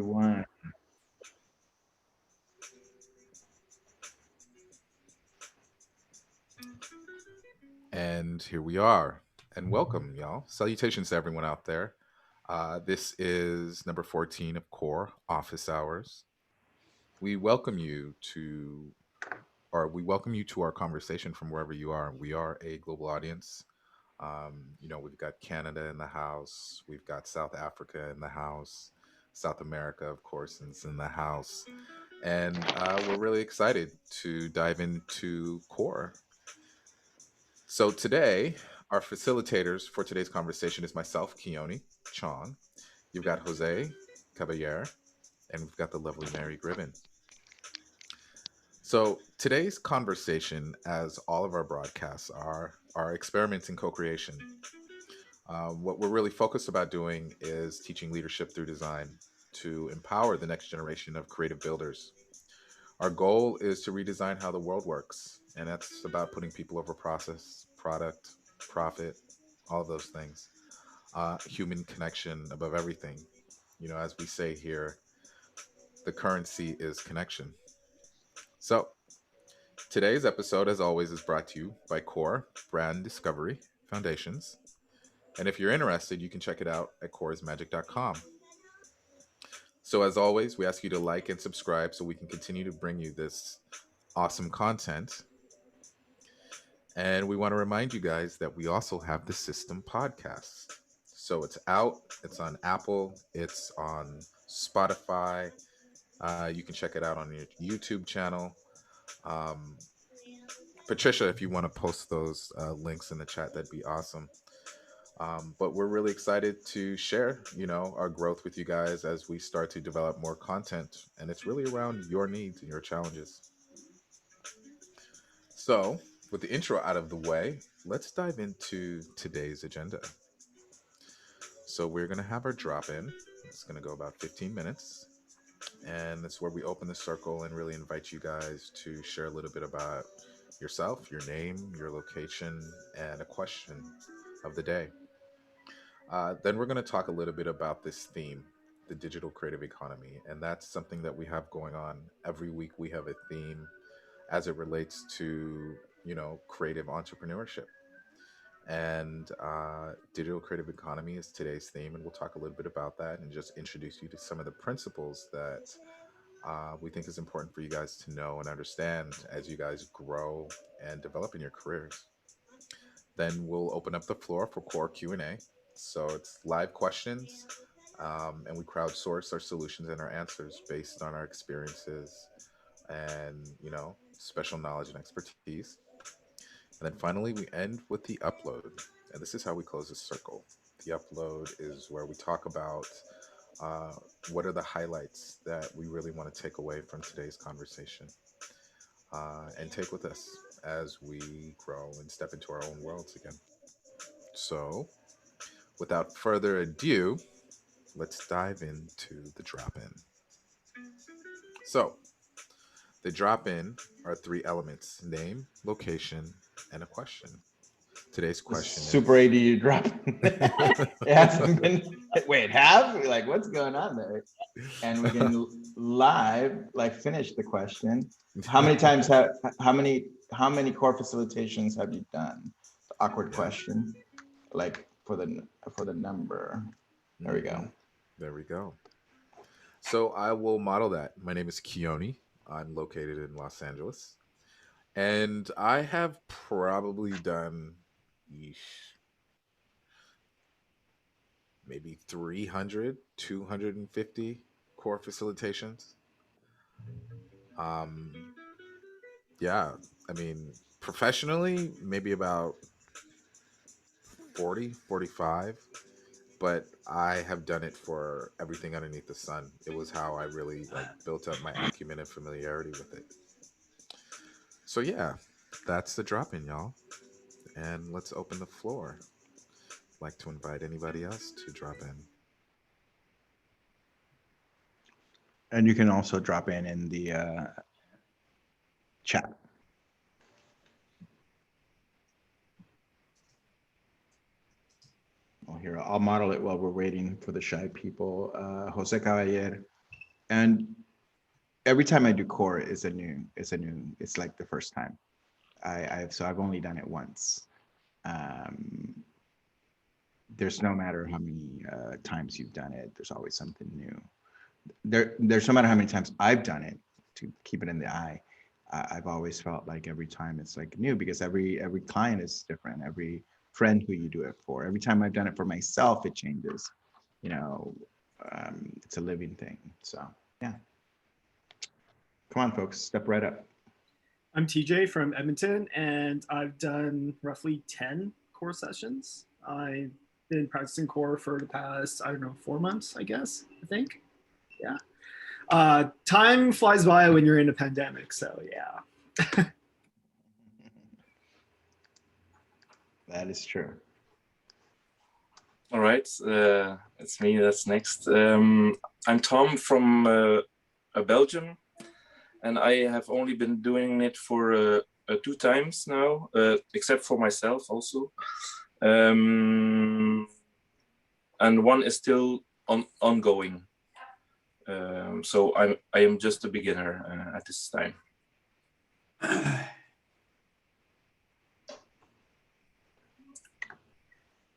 One. And here we are. And welcome, y'all. Salutations to everyone out there. This is number 14 of Core Office Hours. We welcome you to, we welcome you to our conversation from wherever you are. We are a global audience. We've got Canada in the house, we've got South Africa in the house, South America, of course, is in the house. And we're really excited to dive into Core. So today, our facilitators for today's conversation is myself, Keone Chong. You've got Jose Caballer, and we've got the lovely Mary Gribbin. So today's conversation, as all of our broadcasts are experiments in co-creation. What we're really focused about doing is teaching leadership through design to empower the next generation of creative builders. Our goal is to redesign how the world works, and that's about putting people over process, product, profit, all of those things. Human connection above everything. As we say here, the currency is connection. So, today's episode, as always, is brought to you by Core Brand Discovery Foundations. And if you're interested, you can check it out at coresmagic.com. So, as always, we ask you to like and subscribe so we can continue to bring you this awesome content. And we want to remind you guys that we also have the Systm podcast. So it's out, it's on Apple, it's on Spotify. You can check it out on your YouTube channel. Um, Patricia, if you want to post those links in the chat, that'd be awesome. But we're really excited to share, our growth with you guys as we start to develop more content. And it's really around your needs and your challenges. So, with the intro out of the way, let's dive into today's agenda. So, we're going to have our drop in. It's going to go about 15 minutes. And that's where we open the circle and really invite you guys to share a little bit about yourself, your name, your location, and a question of the day. Then we're going to talk a little bit about this theme, the digital creative economy. And that's something that we have going on. Every week we have a theme as it relates to, creative entrepreneurship. And digital creative economy is today's theme. And we'll talk a little bit about that and just introduce you to some of the principles that we think is important for you guys to know and understand as you guys grow and develop in your careers. Then we'll open up the floor for core Q&A. So it's live questions, and we crowdsource our solutions and our answers based on our experiences and special knowledge and expertise. And then finally, we end with the upload. And this is how we close the circle. The upload is where we talk about uh, what are the highlights that we really want to take away from today's conversation and take with us as we grow and step into our own worlds again. So, without further ado, let's dive into the drop in. So, the drop in are three elements: name, location, and a question. Today's question Super is AD drop. It hasn't been. Wait, have? Like, what's going on there? And we can live, like, finish the question. How many times have, how many core facilitations have you done? Awkward yeah. question. Like, for the number. There we Hmm. go. There we go. So I will model that. My name is Keone. I'm located in Los Angeles. And I have probably done yeesh, maybe 300, 250 core facilitations. Um, yeah, I mean, professionally, maybe about 40, 45. But I have done it for everything underneath the sun. It was how I really like built up my acumen and familiarity with it. So yeah, that's the drop in, y'all. And let's open the floor. Like to invite anybody else to drop in. And you can also drop in the chat. Well, here, I'll model it while we're waiting for the shy people. Jose Caballer, And every time I do core it's like the first time. I've only done it once. There's no matter how many times you've done it, there's always something new. There's no matter how many times I've done it, to keep it in the eye, I've always felt like every time it's like new, because every client is different, every friend who you do it for, every time I've done it for myself, it changes. You know, it's a living thing. So yeah, come on folks, step right up. I'm TJ from Edmonton, and I've done roughly 10 core sessions. I've been practicing core for the past, I don't know, 4 months, I guess, I think. Yeah. Time flies by when you're in a pandemic, so yeah. That is true. All right, it's me that's next. I'm Tom from Belgium, and I have only been doing it for 2 times now, except for myself also. And one is still ongoing. So I am just a beginner at this time.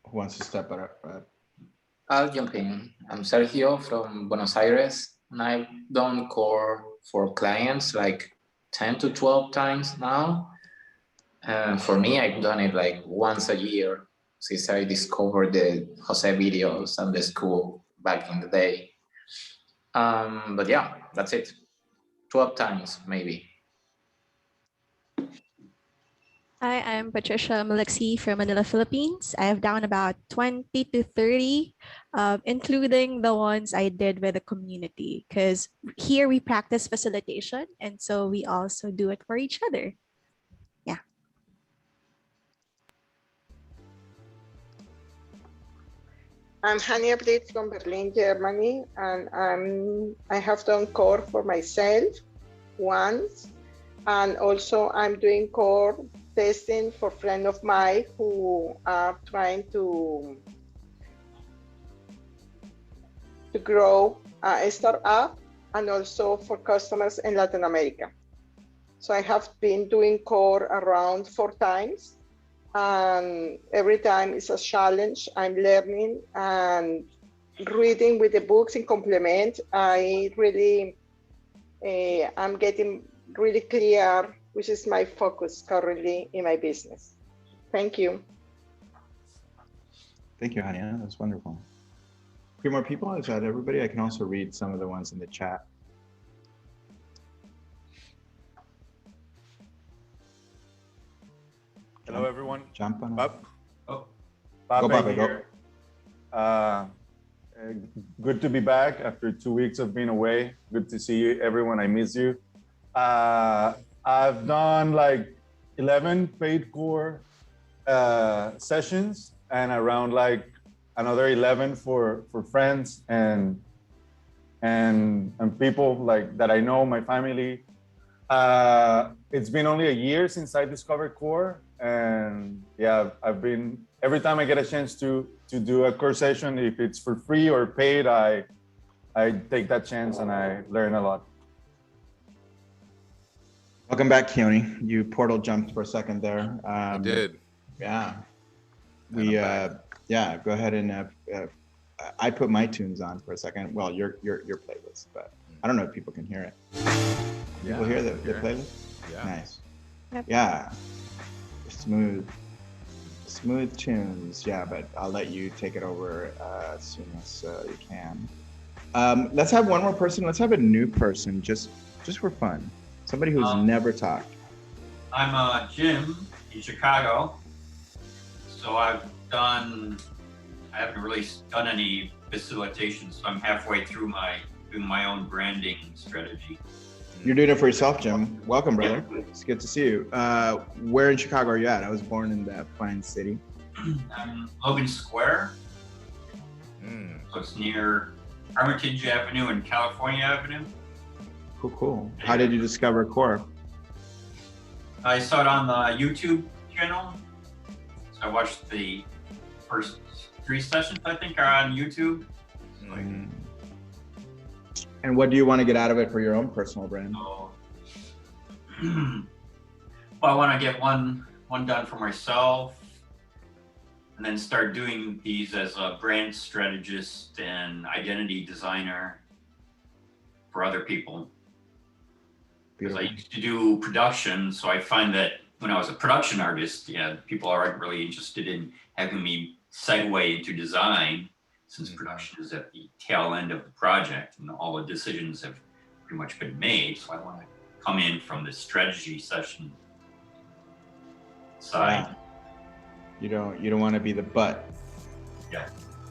Who wants to step up? I'll jump in. I'm Sergio from Buenos Aires, and I've done core for clients like 10 to 12 times now. And for me, I've done it like once a year since I discovered the Jose videos and the school back in the day. But yeah, that's it. 12 times, maybe. Hi, I'm Patricia Maliksi from Manila, Philippines. I have done about 20 to 30, including the ones I did with the community, because here we practice facilitation, and so we also do it for each other. Yeah. I'm Hania Brit from Berlin, Germany, and I have done core for myself once, and also I'm doing core testing for friends of mine who are trying to grow a startup, and also for customers in Latin America. So I have been doing core around 4 times, and every time it's a challenge. I'm learning and reading with the books in complement. I really I'm getting really clear, which is my focus currently in my business. Thank you. Thank you, Hania. That's wonderful. 3 more people. Is that everybody? I can also read some of the ones in the chat. Hello, everyone. Jump on Bob. Oh, Bob go, Bob, here. Good to be back after 2 weeks of being away. Good to see you, everyone. I miss you. I've done like 11 paid core sessions, and around like another 11 for friends and people like that I know, my family. It's been only a year since I discovered core, and yeah, I've been, every time I get a chance to do a core session, if it's for free or paid, I take that chance and I learn a lot. Welcome back, Keone. You portal jumped for a second there. I did. Yeah. Yeah, go ahead and I put my tunes on for a second. Well, your playlist, but I don't know if people can hear it. People hear the playlist? Yeah. Nice. Yep. Yeah. Smooth tunes. Yeah, but I'll let you take it over as soon as you can. Let's have one more person. Let's have a new person, just for fun. Somebody who's never talked. I'm Jim in Chicago. So I haven't really done any facilitation, so I'm halfway through doing my own branding strategy. You're doing it for yourself, Jim. Welcome, brother. It's good to see you. Where in Chicago are you at? I was born in that fine city. I'm Logan Square. So it's near Armitage Avenue and California Avenue. Cool. How did you discover core? I saw it on the YouTube channel. So I watched the first 3 sessions, I think, are on YouTube. And what do you want to get out of it for your own personal brand? So, well, I want to get one done for myself, and then start doing these as a brand strategist and identity designer for other people. Because I used to do production, so I find that when I was a production artist, people aren't really interested in having me segue into design, since production is at the tail end of the project and all the decisions have pretty much been made. So I want to come in from the strategy session side. Yeah. You don't want to be the butt. Yeah,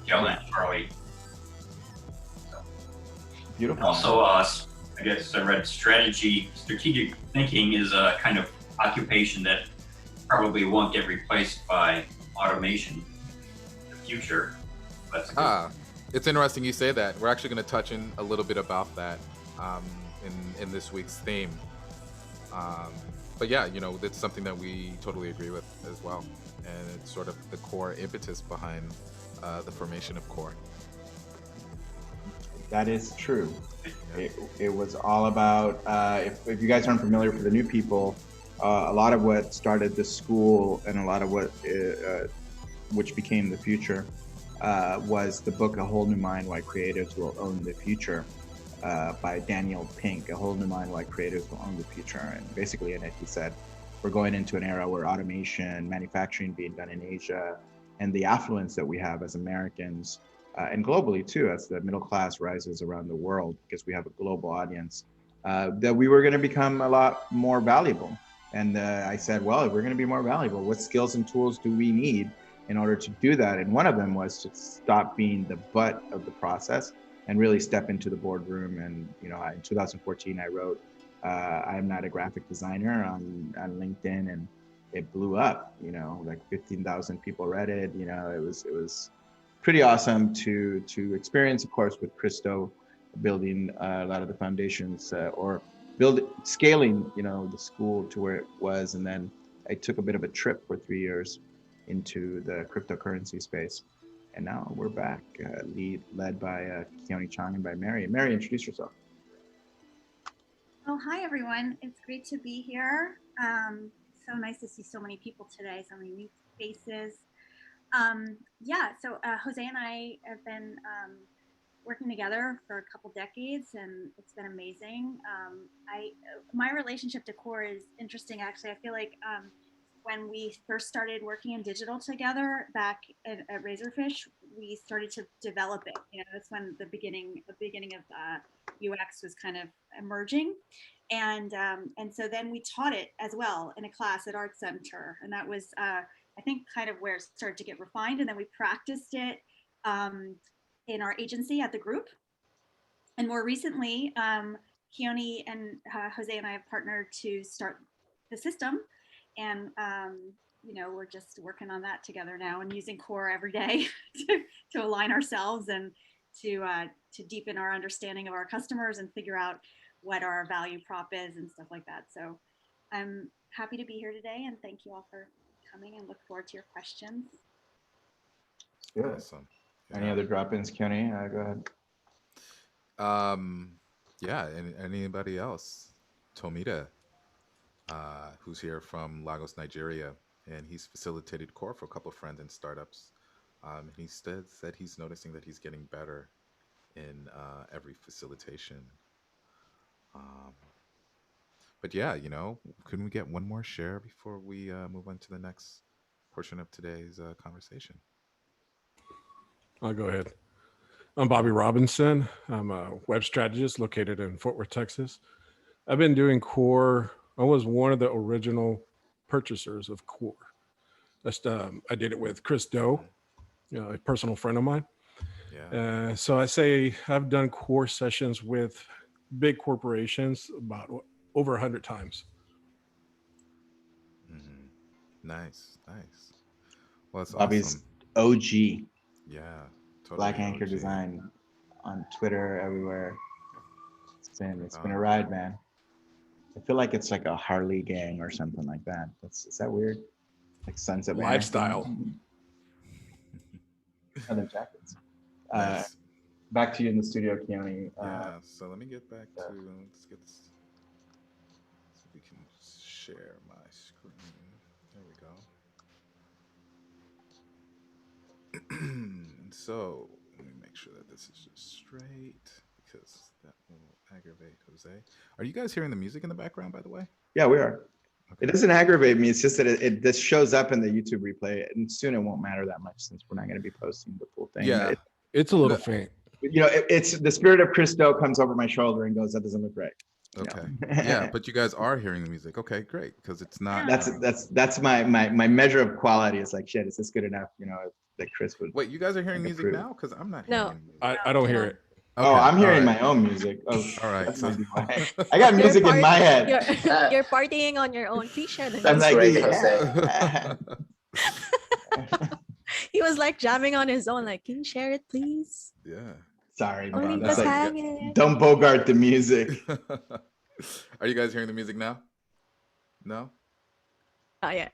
tail end, Charlie. So. Beautiful. Also, I guess I read strategic thinking is a kind of occupation that probably won't get replaced by automation in the future. That's it's interesting you say that. We're actually going to touch in a little bit about that in this week's theme. But yeah, it's something that we totally agree with as well. And it's sort of the core impetus behind the formation of core. That is true. It was all about, if you guys aren't familiar, for the new people, a lot of what started the school and a lot of what, which became the future, was the book A Whole New Mind, Why Creatives Will Own the Future, by Daniel Pink. A Whole New Mind, Why Creatives Will Own the Future. And basically in it, he said, we're going into an era where automation, manufacturing being done in Asia, and the affluence that we have as Americans, and globally too, as the middle class rises around the world, because we have a global audience, that we were going to become a lot more valuable. And I said, well, if we're going to be more valuable, what skills and tools do we need in order to do that? And one of them was to stop being the butt of the process and really step into the boardroom. And in 2014, I wrote, I'm not a graphic designer on LinkedIn, and it blew up. Like 15,000 people read it. It was pretty awesome to experience, of course, with Christo building a lot of the foundations, or scaling, the school to where it was. And then I took a bit of a trip for 3 years into the cryptocurrency space. And now we're back, led by Keone Chong and by Mary. Mary, introduce yourself. Oh, hi, everyone. It's great to be here. So nice to see so many people today, so many new faces. So Jose and I have been working together for a couple decades, and it's been amazing. My relationship to core is interesting, actually. I feel like when we first started working in digital together back at Razorfish, we started to develop it. That's when the beginning of UX was kind of emerging, and so then we taught it as well in a class at Art Center, and that was I think kind of where it started to get refined, and then we practiced it in our agency at the group, and more recently, Keone and Jose and I have partnered to start the Systm, and we're just working on that together now and using core every day to align ourselves and to deepen our understanding of our customers and figure out what our value prop is and stuff like that. So I'm happy to be here today, and thank you all for coming, and look forward to your questions. Good. Awesome. Yeah. Any other drop-ins, Keone? Go ahead. Yeah, anybody else? Tomita, who's here from Lagos, Nigeria, and he's facilitated core for a couple of friends and startups. And he said he's noticing that he's getting better in every facilitation. But yeah, couldn't we get one more share before we move on to the next portion of today's conversation? I'll go ahead. I'm Bobby Robinson. I'm a web strategist located in Fort Worth, Texas. I've been doing core. I was one of the original purchasers of core. I did it with Chris Doe, a personal friend of mine. Yeah. So I say I've done core sessions with big corporations about over 100 times. Mm-hmm. Nice. Well, that's Bobby's awesome. OG. Yeah. Totally Black Anchor OG. Design on Twitter, everywhere. It's been a ride, man. I feel like it's like a Harley gang or something like that. Is that weird? Like Sons of Lifestyle. Other jackets. Nice. back to you in the studio, Keone. Yeah. So let me get back to, let's get this, so we can share my screen. There we go. So let me make sure that this is just straight because that will aggravate Jose. Are you guys hearing the music in the background, by the way? Yeah, we are. It Okay. doesn't aggravate me. It's just that it this shows up in the YouTube replay, and soon it won't matter that much since we're not going to be posting the full thing. Yeah. It's a little faint. It's the spirit of Christo comes over my shoulder and goes, "That doesn't look right." Okay. Yeah, but you guys are hearing the music. Okay, great, because it's not. That's my measure of quality. It's like, shit, is this good enough? That Chris would. Wait, you guys are hearing music approve. now? Because I'm not No. hearing music. I don't hear it. Oh, Okay, I'm hearing all right. my own music. Oh, All right. that's So, maybe why. I got music in my head. You're partying on your own. Please share the I'm music. like, great, yeah. He was like jamming on his own. Like, can you share it, please? yeah. Sorry, Don't man. leave That's us like, hanging. don't bogart the music. Are you guys hearing the music now? No, Oh yeah.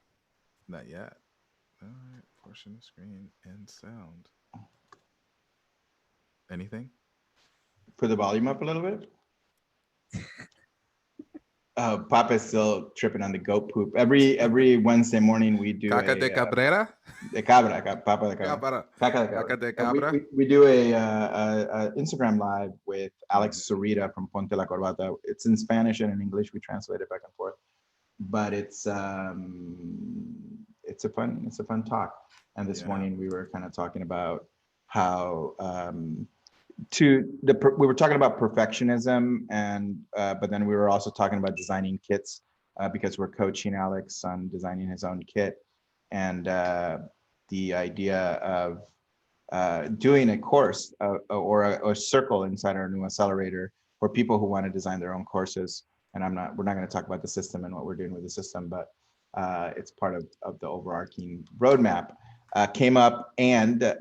not yet. All right. Portion of screen and sound. Anything? Put the volume up a little bit. Papa's still tripping on the goat poop. Every Wednesday morning we do Caca de Cabrera? de cabra, Papa de cabra. Cabra. Caca de Caca de cabra. cabra? We do a Instagram live with Alex Zurita from Ponte la Corbata. It's in Spanish and in English. We translate it back and forth, but it's a fun talk. And this morning we were kind of talking about how we were talking about perfectionism, and but then we were also talking about designing kits because we're coaching Alex on designing his own kit, and the idea of doing a course or a circle inside our new accelerator for people who want to design their own courses. And we're not going to talk about the system and what we're doing with the system, but it's part of the overarching roadmap. Came up, and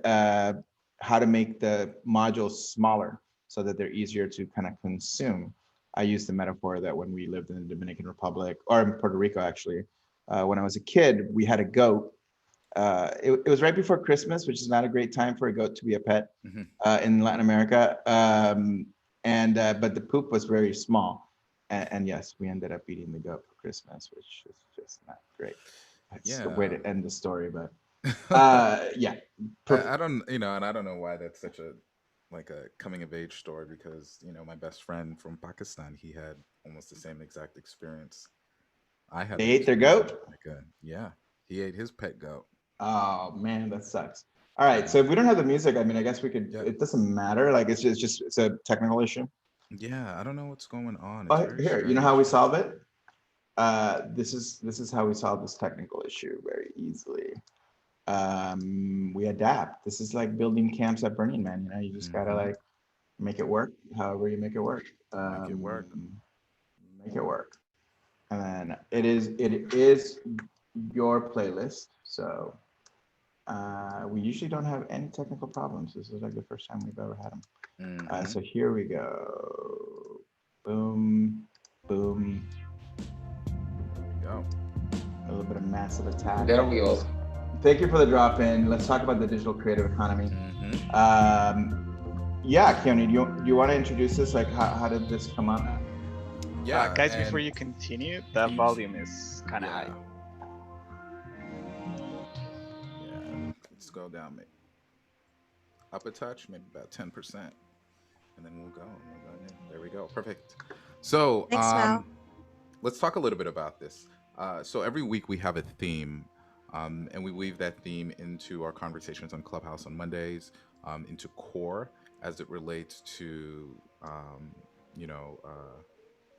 how to make the modules smaller so that they're easier to kind of consume. I used the metaphor that when we lived in the Dominican Republic, or in Puerto Rico actually, when I was a kid, we had a goat. It was right before Christmas, which is not a great time for a goat to be a pet in Latin America. But the poop was very small. And yes, we ended up eating the goat for Christmas, which is just not great. That's the way to end the story, but yeah. I don't, and I don't know why that's such a coming of age story, because my best friend from Pakistan, he had almost the same exact experience. I had. They ate their goat? Yeah, he ate his pet goat. Oh man, that sucks. All right, so if we don't have the music, I mean, I guess we could. It doesn't matter. Like it's a technical issue. Yeah, I don't know what's going on. But here, you know how we solve it? This is how we solve this technical issue very easily. We adapt. This is like building camps at Burning Man. You just gotta like make it work. However you make it work. Make it work. Make it work. And then it is your playlist. So we usually don't have any technical problems. This is like the first time we've ever had them. So here we go. Boom, boom. There we go. A little bit of massive attack. There we go. Thank you for the drop in. Let's talk about the digital creative economy. Yeah, Keone, do you want to introduce this? Like, how did this come up? Yeah, guys, before you continue, the volume is kind of high. Yeah, let's go down, maybe up a touch, maybe about 10%, and then we'll go. There we go. Perfect. So, Thanks, let's talk a little bit about this. So every week we have a theme. And we weave that theme into our conversations on Clubhouse on Mondays, into core as it relates to,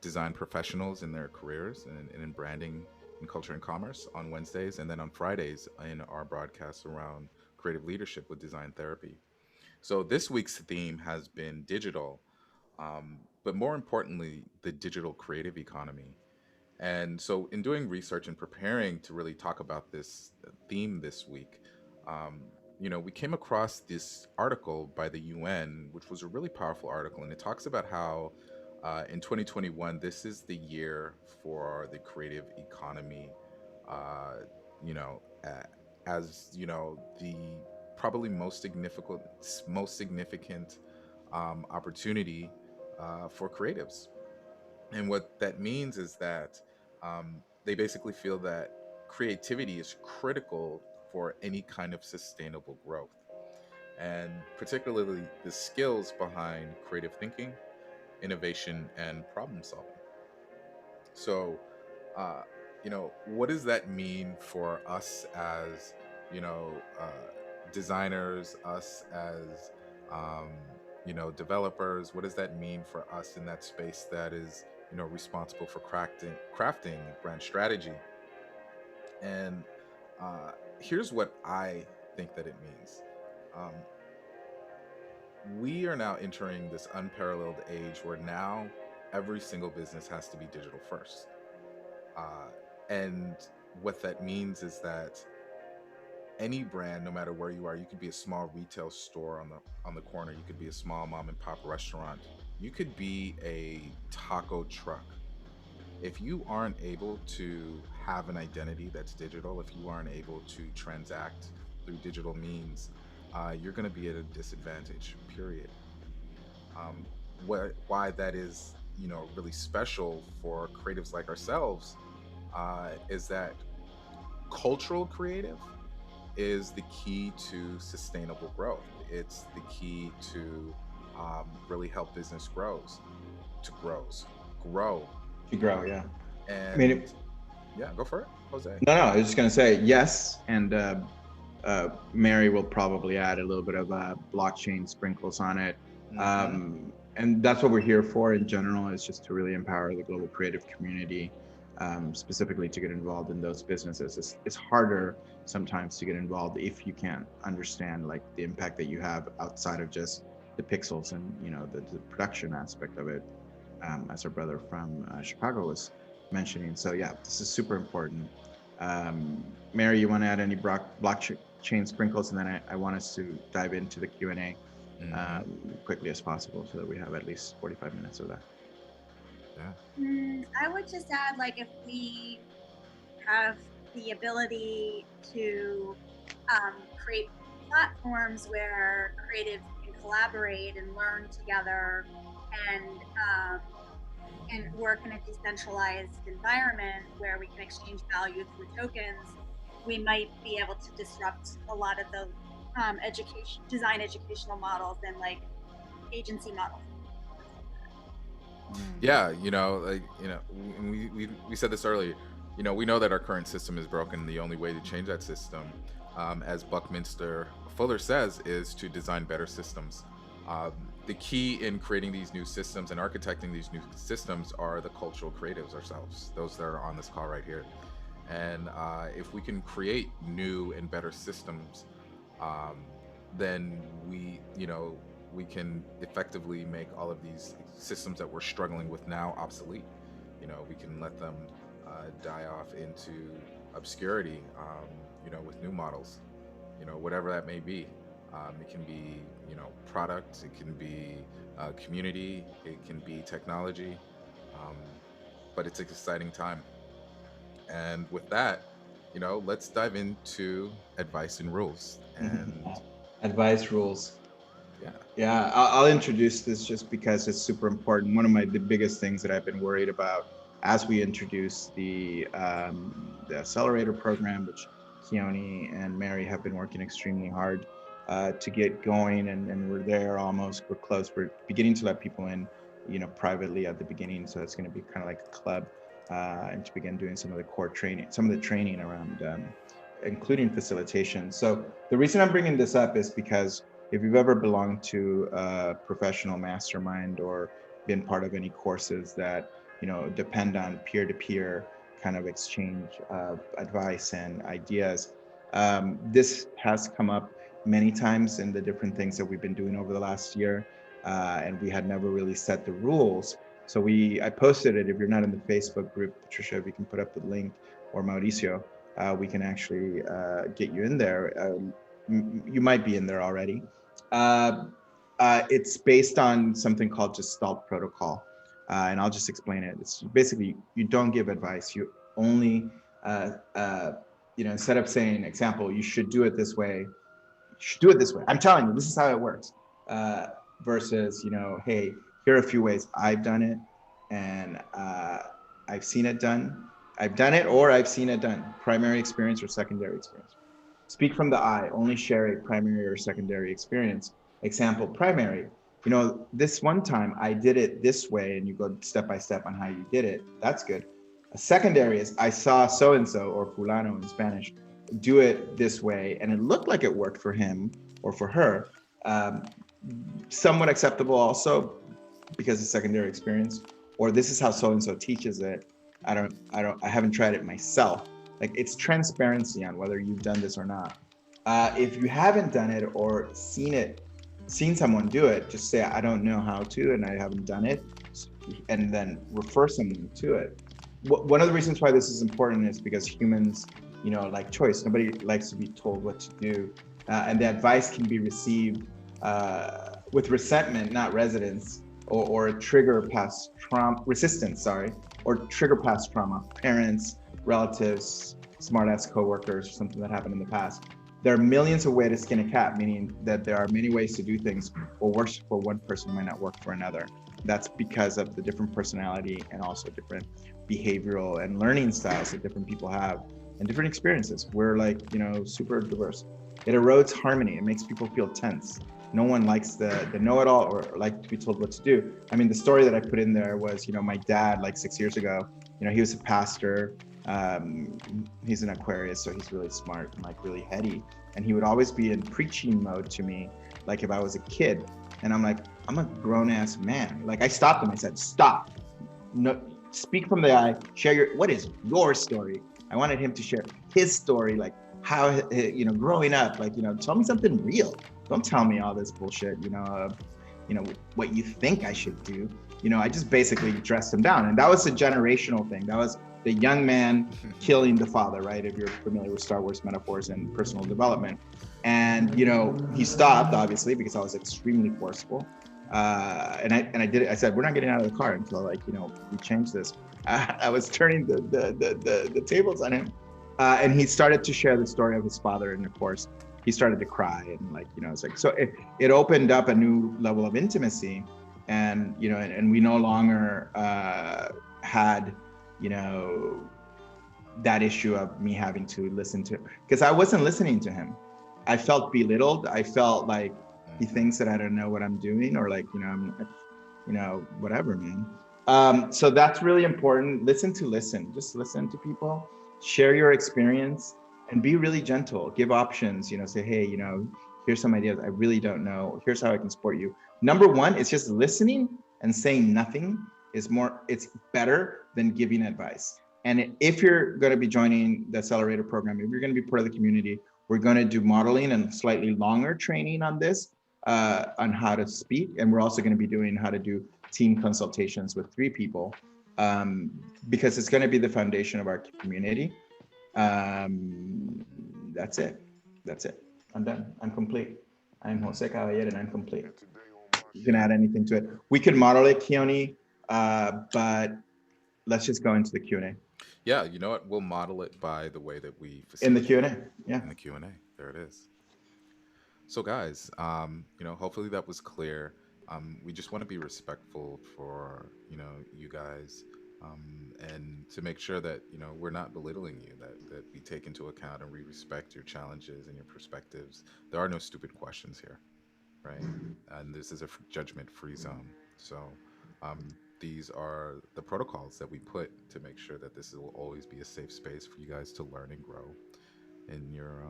design professionals in their careers and in branding and culture and commerce on Wednesdays. And then on Fridays in our broadcasts around creative leadership with design therapy. So this week's theme has been digital, but more importantly, the digital creative economy. And so in doing research and preparing to really talk about this theme this week, we came across this article by the UN, which was a really powerful article. And it talks about how in 2021, this is the year for the creative economy, as, the probably most significant opportunity for creatives. And what that means is that they basically feel that creativity is critical for any kind of sustainable growth, and particularly the skills behind creative thinking, innovation, and problem solving. So, what does that mean for us as, you know, designers, us as, um, developers? What does that mean for us in that space that is, responsible for crafting brand strategy? And here's what I think that it means. Um, we are now entering this unparalleled age where now every single business has to be digital first. And what that means is that any brand, no matter where you are, you could be a small retail store on the corner, you could be a small mom and pop restaurant, you could be a taco truck. If you aren't able to have an identity that's digital, if you aren't able to transact through digital means, you're going to be at a disadvantage. Period. Um, why that is, really special for creatives like ourselves, is that cultural creative is the key to sustainable growth. It's the key to really help business grow. To grow, yeah. And I mean, yeah, go for it, Jose. No, I was just going to say yes. And Mary will probably add a little bit of blockchain sprinkles on it. And that's what we're here for in general, is just to really empower the global creative community, specifically to get involved in those businesses. It's harder sometimes to get involved if you can't understand like the impact that you have outside of just the pixels and, the production aspect of it, as our brother from Chicago was mentioning. So yeah, this is super important. Mary, you want to add any blockchain sprinkles, and then I want us to dive into the Q&A quickly as possible, so that we have at least 45 minutes of that. Yeah. I would just add, like, if we have the ability to create platforms where creatives can collaborate and learn together and work in a decentralized environment where we can exchange value through tokens, we might be able to disrupt a lot of the design educational models and like agency models. Yeah, we said this earlier. We know that our current system is broken. The only way to change that system, as Buckminster Fuller says, is to design better systems. The key in creating these new systems and architecting these new systems are the cultural creatives ourselves, those that are on this call right here. And if we can create new and better systems, then we can effectively make all of these systems that we're struggling with now obsolete. We can let them die off into obscurity, with new models, whatever that may be. It can be, product, it can be community, it can be technology, but it's an exciting time. And with that, let's dive into advice and rules. And advice rules. Yeah, I'll introduce this just because it's super important. One of the biggest things that I've been worried about as we introduce the Accelerator Program, which Keone and Mary have been working extremely hard to get going, and we're there almost. We're close. We're beginning to let people in, privately at the beginning. So it's going to be kind of like a club, and to begin doing some of the core training, some of the training around, including facilitation. So the reason I'm bringing this up is because if you've ever belonged to a professional mastermind or been part of any courses that, depend on peer-to-peer kind of exchange of advice and ideas, this has come up many times in the different things that we've been doing over the last year, and we had never really set the rules. So I posted it. If you're not in the Facebook group, Patricia, if you can put up the link, or Mauricio, we can actually get you in there. You might be in there already. It's based on something called Gestalt protocol, and I'll just explain it. It's basically, you don't give advice. You only, instead of saying, example, you should do it this way, you should do it this way. I'm telling you, this is how it works. versus, hey, here are a few ways I've done it, and I've seen it done. I've done it or I've seen it done. Primary experience or secondary experience. Speak from the I, only share a primary or secondary experience. Example, primary. This one time I did it this way, and you go step by step on how you did it. That's good. A secondary is I saw so-and-so, or fulano in Spanish, do it this way, and it looked like it worked for him or for her. Somewhat acceptable also because of secondary experience, or this is how so-and-so teaches it. I haven't tried it myself. Like, it's transparency on whether you've done this or not. If you haven't done it or seen someone do it, just say, I don't know how to, and I haven't done it, and then refer someone to it. One of the reasons why this is important is because humans, like choice. Nobody likes to be told what to do. And the advice can be received with resentment, not resistance, or trigger past trauma, or trigger past trauma, parents, relatives, smart-ass coworkers, or something that happened in the past. There are millions of ways to skin a cat, meaning that there are many ways to do things. What works for one person might not work for another. That's because of the different personality and also different behavioral and learning styles that different people have and different experiences. We're super diverse. It erodes harmony. It makes people feel tense. No one likes the know-it-all or like to be told what to do. I mean, the story that I put in there was, my dad, 6 years ago, he was a pastor. He's an Aquarius, so he's really smart and really heady. And he would always be in preaching mode to me, like if I was a kid. And I'm like, I'm a grown-ass man. I stopped him. I said, stop. No, speak from the I. Share what is your story? I wanted him to share his story, how, growing up, tell me something real. Don't tell me all this bullshit, what you think I should do. I just basically dressed him down. And that was a generational thing. That was the young man killing the father, right? If you're familiar with Star Wars metaphors and personal development. And, he stopped, obviously, because I was extremely forceful. And I did it. I said, we're not getting out of the car until we change this. I was turning the tables on him. And he started to share the story of his father. And of course, he started to cry, and it's so it opened up a new level of intimacy, and and we no longer had that issue of me having to listen to, because I wasn't listening to him. I felt belittled. I felt like he thinks that I don't know what I'm doing, or I'm whatever, man. So that's really important. Just listen to people, share your experience. And be really gentle, give options, say, hey, here's some ideas. I really don't know. Here's how I can support you. Number one, it's just listening and saying nothing it's better than giving advice. And if you're going to be joining the Accelerator program, if you're going to be part of the community, we're going to do modeling and slightly longer training on this, on how to speak. And we're also going to be doing how to do team consultations with 3 people, because it's going to be the foundation of our community. That's it. I'm done. I'm complete. I'm Jose Caballer, and I'm complete. You can add anything to it. We could model it, Keone, but let's just go into the Q&A. Yeah, you know what? We'll model it by the way that we in the Q&A. Yeah, in the Q&A. There it is. So, guys, hopefully that was clear. We just want to be respectful for you guys. And to make sure that we're not belittling you, that we take into account and we respect your challenges and your perspectives. There are no stupid questions here, right? And this is a judgment-free zone. So these are the protocols that we put to make sure that this will always be a safe space for you guys to learn and grow in your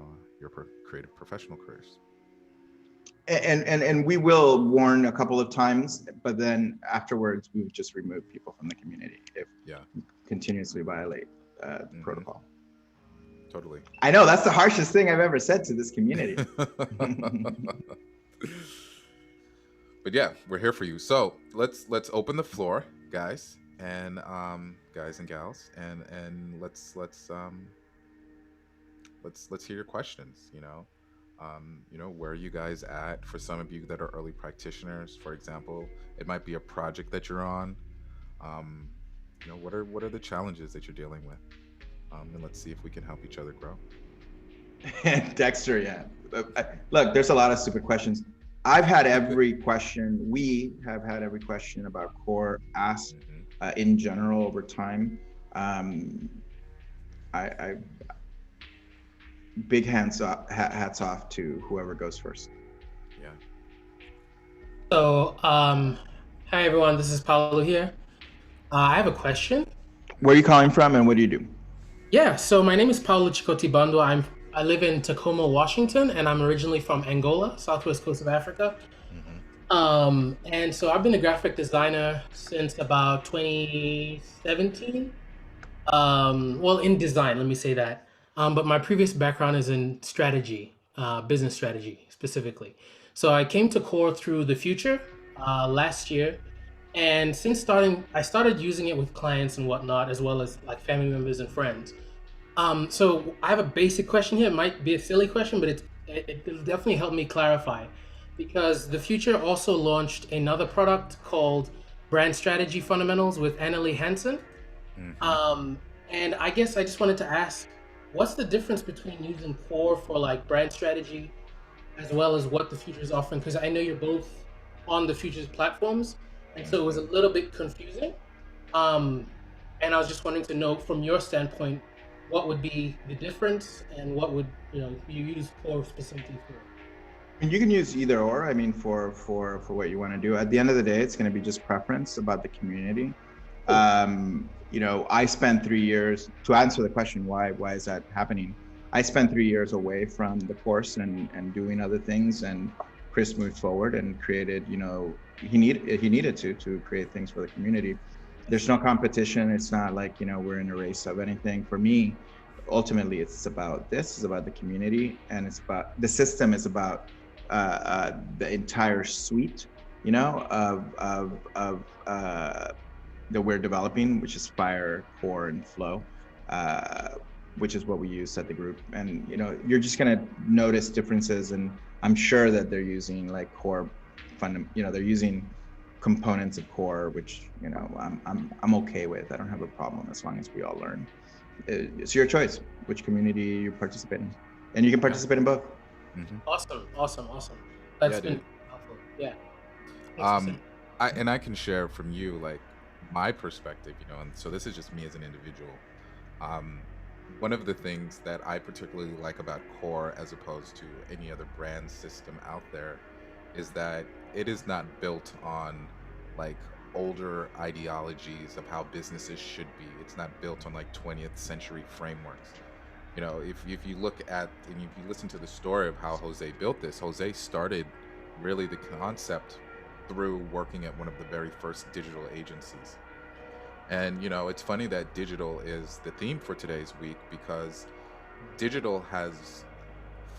creative professional careers. And we will warn a couple of times, but then afterwards we would just remove people from the community if you continuously violate the protocol. Totally. I know that's the harshest thing I've ever said to this community. But yeah, we're here for you. So let's open the floor, guys and gals, and let's hear your questions. Where are you guys at? For some of you that are early practitioners, for example, it might be a project that you're on. What are the challenges that you're dealing with? And let's see if we can help each other grow. Dexter, yeah. Look, there's a lot of stupid questions. I've had every question. We have had every question about core asked in general over time. I big hats off to whoever goes first. Yeah. So, hi everyone, this is Paulo here. I have a question. Where are you calling from and what do you do? Yeah, so my name is Paulo Chikotibando. I live in Tacoma, Washington, and I'm originally from Angola, southwest coast of Africa. And so I've been a graphic designer since about 2017. Well, in design, let me say that. But my previous background is in strategy, business strategy specifically. So I came to Core through the Future last year. And since starting, I started using it with clients and whatnot, as well as like family members and friends. So I have a basic question here. It might be a silly question, but it'll definitely help me clarify. Because the Future also launched another product called Brand Strategy Fundamentals with Annalie Hansen. And I guess I just wanted to ask, what's the difference between using Core for like brand strategy as well as what the Future is offering? Because I know you're both on the Future's platforms, and so it was a little bit confusing. And I was just wanting to know from your standpoint, what would be the difference and what would you use Core specifically for? And you can use either or. I mean, for what you want to do. At the end of the day, it's going to be just preference about the community. I spent 3 years to answer the question, why is that happening? I spent 3 years away from the course and doing other things, and Chris moved forward and created, he needed to create things for the community. There's no competition. It's not like, we're in a race of anything. For me, ultimately, it's about the community, and it's about the system is about the entire suite, of that we're developing, which is Fire, Core, and Flow, which is what we use at the group. And you're just gonna notice differences, and I'm sure that they're using like Core they're using components of Core, which I'm okay with. I don't have a problem as long as we all learn. It's your choice which community you participate in, and you can participate in both. Awesome. That's been helpful. Yeah. I can share from you like my perspective, and so this is just me as an individual. One of the things that I particularly like about Core as opposed to any other brand system out there is that it is not built on like older ideologies of how businesses should be. It's not built on like 20th century frameworks. If you look at and if you listen to the story of how Jose built this, Jose started really the concept through working at one of the very first digital agencies. And it's funny that digital is the theme for today's week, because digital has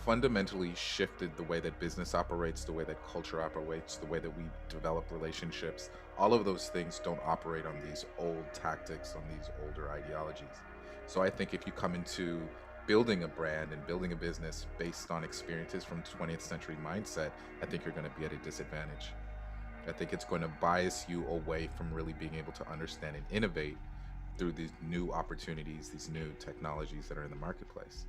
fundamentally shifted the way that business operates, the way that culture operates, the way that we develop relationships. All of those things don't operate on these old tactics, on these older ideologies. So I think if you come into building a brand and building a business based on experiences from 20th century mindset, I think you're going to be at a disadvantage. I think it's going to bias you away from really being able to understand and innovate through these new opportunities, these new technologies that are in the marketplace,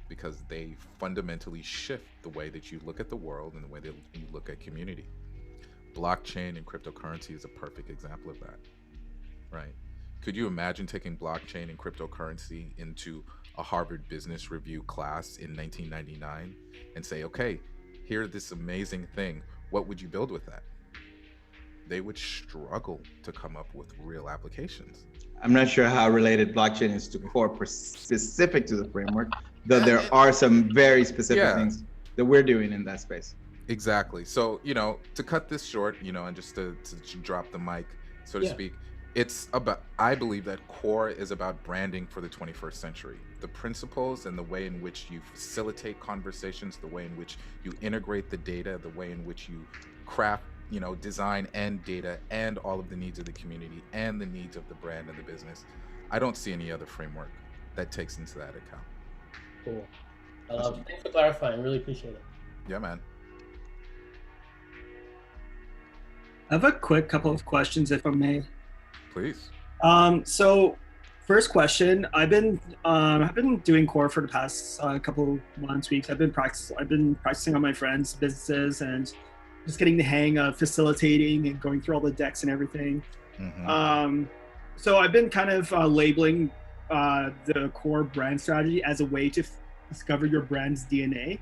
because they fundamentally shift the way that you look at the world and the way that you look at community. Blockchain and cryptocurrency is a perfect example of that, right? Could you imagine taking blockchain and cryptocurrency into a Harvard Business Review class in 1999 and say, okay, here's this amazing thing. What would you build with that? They would struggle to come up with real applications. I'm not sure how related blockchain is to Core specific to the framework, though there are some very specific things that we're doing in that space. Exactly. So, to cut this short, and just to drop the mic, so to speak, it's about, I believe that Core is about branding for the 21st century. The principles and the way in which you facilitate conversations, the way in which you integrate the data, the way in which you craft, design and data and all of the needs of the community and the needs of the brand and the business. I don't see any other framework that takes into that account. Cool. Thanks for clarifying. Really appreciate it. Yeah, man. I have a quick couple of questions, if I may. Please. So first question, I've been doing Core for the past couple months, weeks. I've been practicing on my friends' businesses, and just getting the hang of facilitating and going through all the decks and everything. So I've been kind of labeling the core brand strategy as a way to discover your brand's DNA.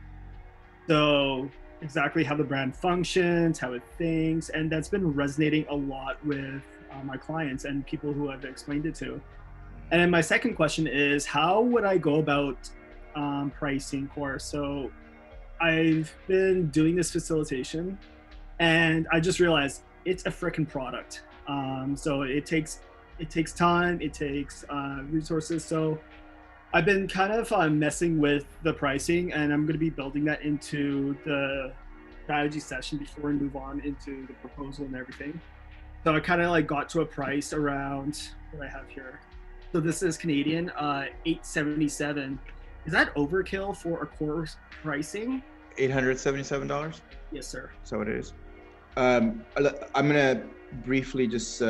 So exactly how the brand functions, how it thinks, and that's been resonating a lot with my clients and people who I've explained it to. And then my second question is, how would I go about pricing core? So I've been doing this facilitation, and I just realized it's a freaking product. So it takes time, it takes resources. So I've been kind of messing with the pricing, and I'm going to be building that into the strategy session before we move on into the proposal and everything. So I kind of like got to a price around what I have here. So this is Canadian, $877. Is that overkill for a core pricing? $877? Yes, sir. So it is. I'm gonna briefly just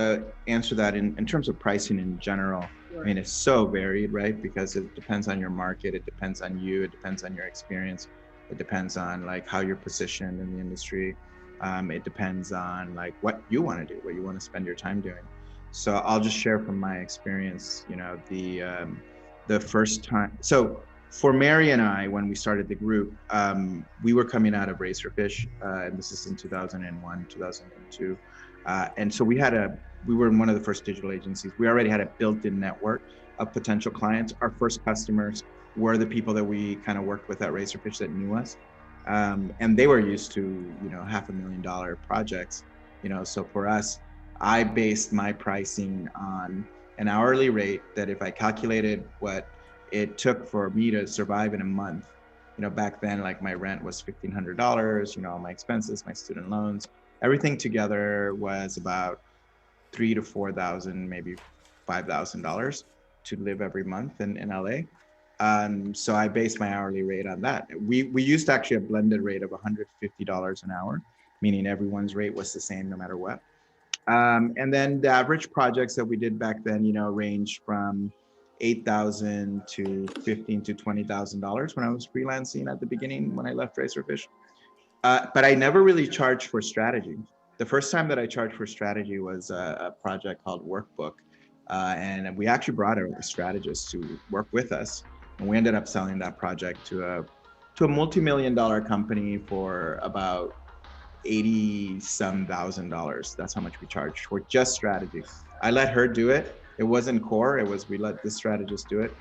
answer that in terms of pricing in general. I mean, it's so varied, right? Because it depends on your market, it depends on you, it depends on your experience, it depends on like how you're positioned in the industry. It depends on like what you want to do, what you want to spend your time doing. So I'll just share from my experience, you know, the first time. So for Mary and I, when we started the group, we were coming out of Razorfish, and this is in 2001, 2002. And so we were in one of the first digital agencies. We already had a built-in network of potential clients. Our first customers were the people that we kind of worked with at Razorfish that knew us. And they were used to, you know, $500,000 projects, you know, so for us, I based my pricing on an hourly rate that if I calculated what it took for me to survive in a month, you know, back then, like my rent was $1,500, you know, all my expenses, my student loans, everything together was about $3,000 to $4,000, maybe $5,000 to live every month in LA. So I based my hourly rate on that. We used actually a blended rate of $150 an hour, meaning everyone's rate was the same no matter what. And then the average projects that we did back then, you know, ranged from $8,000 to $15,000 to $20,000 when I was freelancing at the beginning when I left Razorfish. But I never really charged for strategy. The first time that I charged for strategy was a project called Workbook. And we actually brought a strategist to work with us. And we ended up selling that project to a multi-million-dollar company for about $80-some thousand. That's how much we charged for just strategy. I let her do it. It wasn't core. It was we let this strategist do it.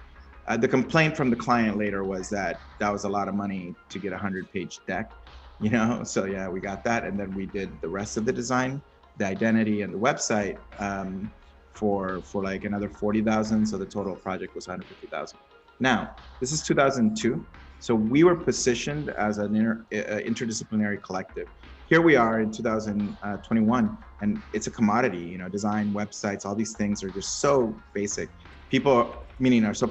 The complaint from the client later was that was a lot of money to get a 100-page deck, you know. So yeah, we got that, and then we did the rest of the design, the identity, and the website for like another $40,000. So the total project was $150,000. Now this is 2002, so we were positioned as an interdisciplinary collective. Here we are in 2021, and it's a commodity, you know, design, websites, all these things are just so basic. People, meaning are so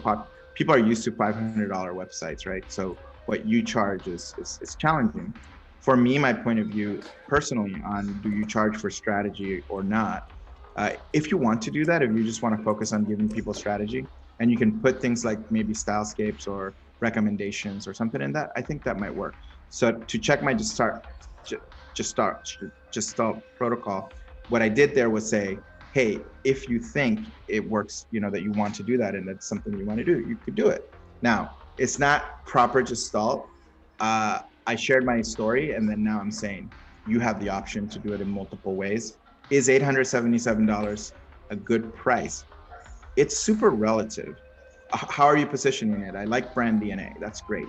people are used to $500 websites, right? So what you charge is challenging. For me, my point of view personally on do you charge for strategy or not? If you want to do that, if you just want to focus on giving people strategy, and you can put things like maybe stylescapes or recommendations or something in that, I think that might work. So to check my just start protocol, what I did there was say, hey, if you think it works, you know, that you want to do that and that's something you want to do, you could do it. Now, it's not proper gestalt. I shared my story, and then now I'm saying you have the option to do it in multiple ways. Is $877 a good price? It's super relative. How are you positioning it? I like brand DNA. That's great.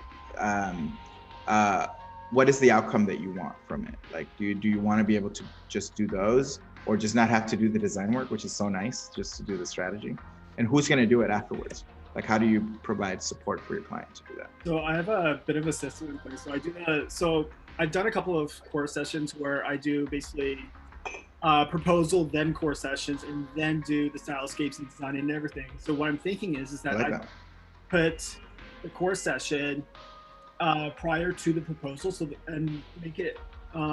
What is the outcome that you want from it? Like, do you want to be able to just do those, or just not have to do the design work, which is so nice, just to do the strategy? And who's going to do it afterwards? Like, how do you provide support for your client to do that? So I have a bit of a system in place. So I've done a couple of core sessions where I do basically proposal, then core sessions, and then do the stylescapes and design and everything. So what I'm thinking is that I put the core session prior to the proposal, and make it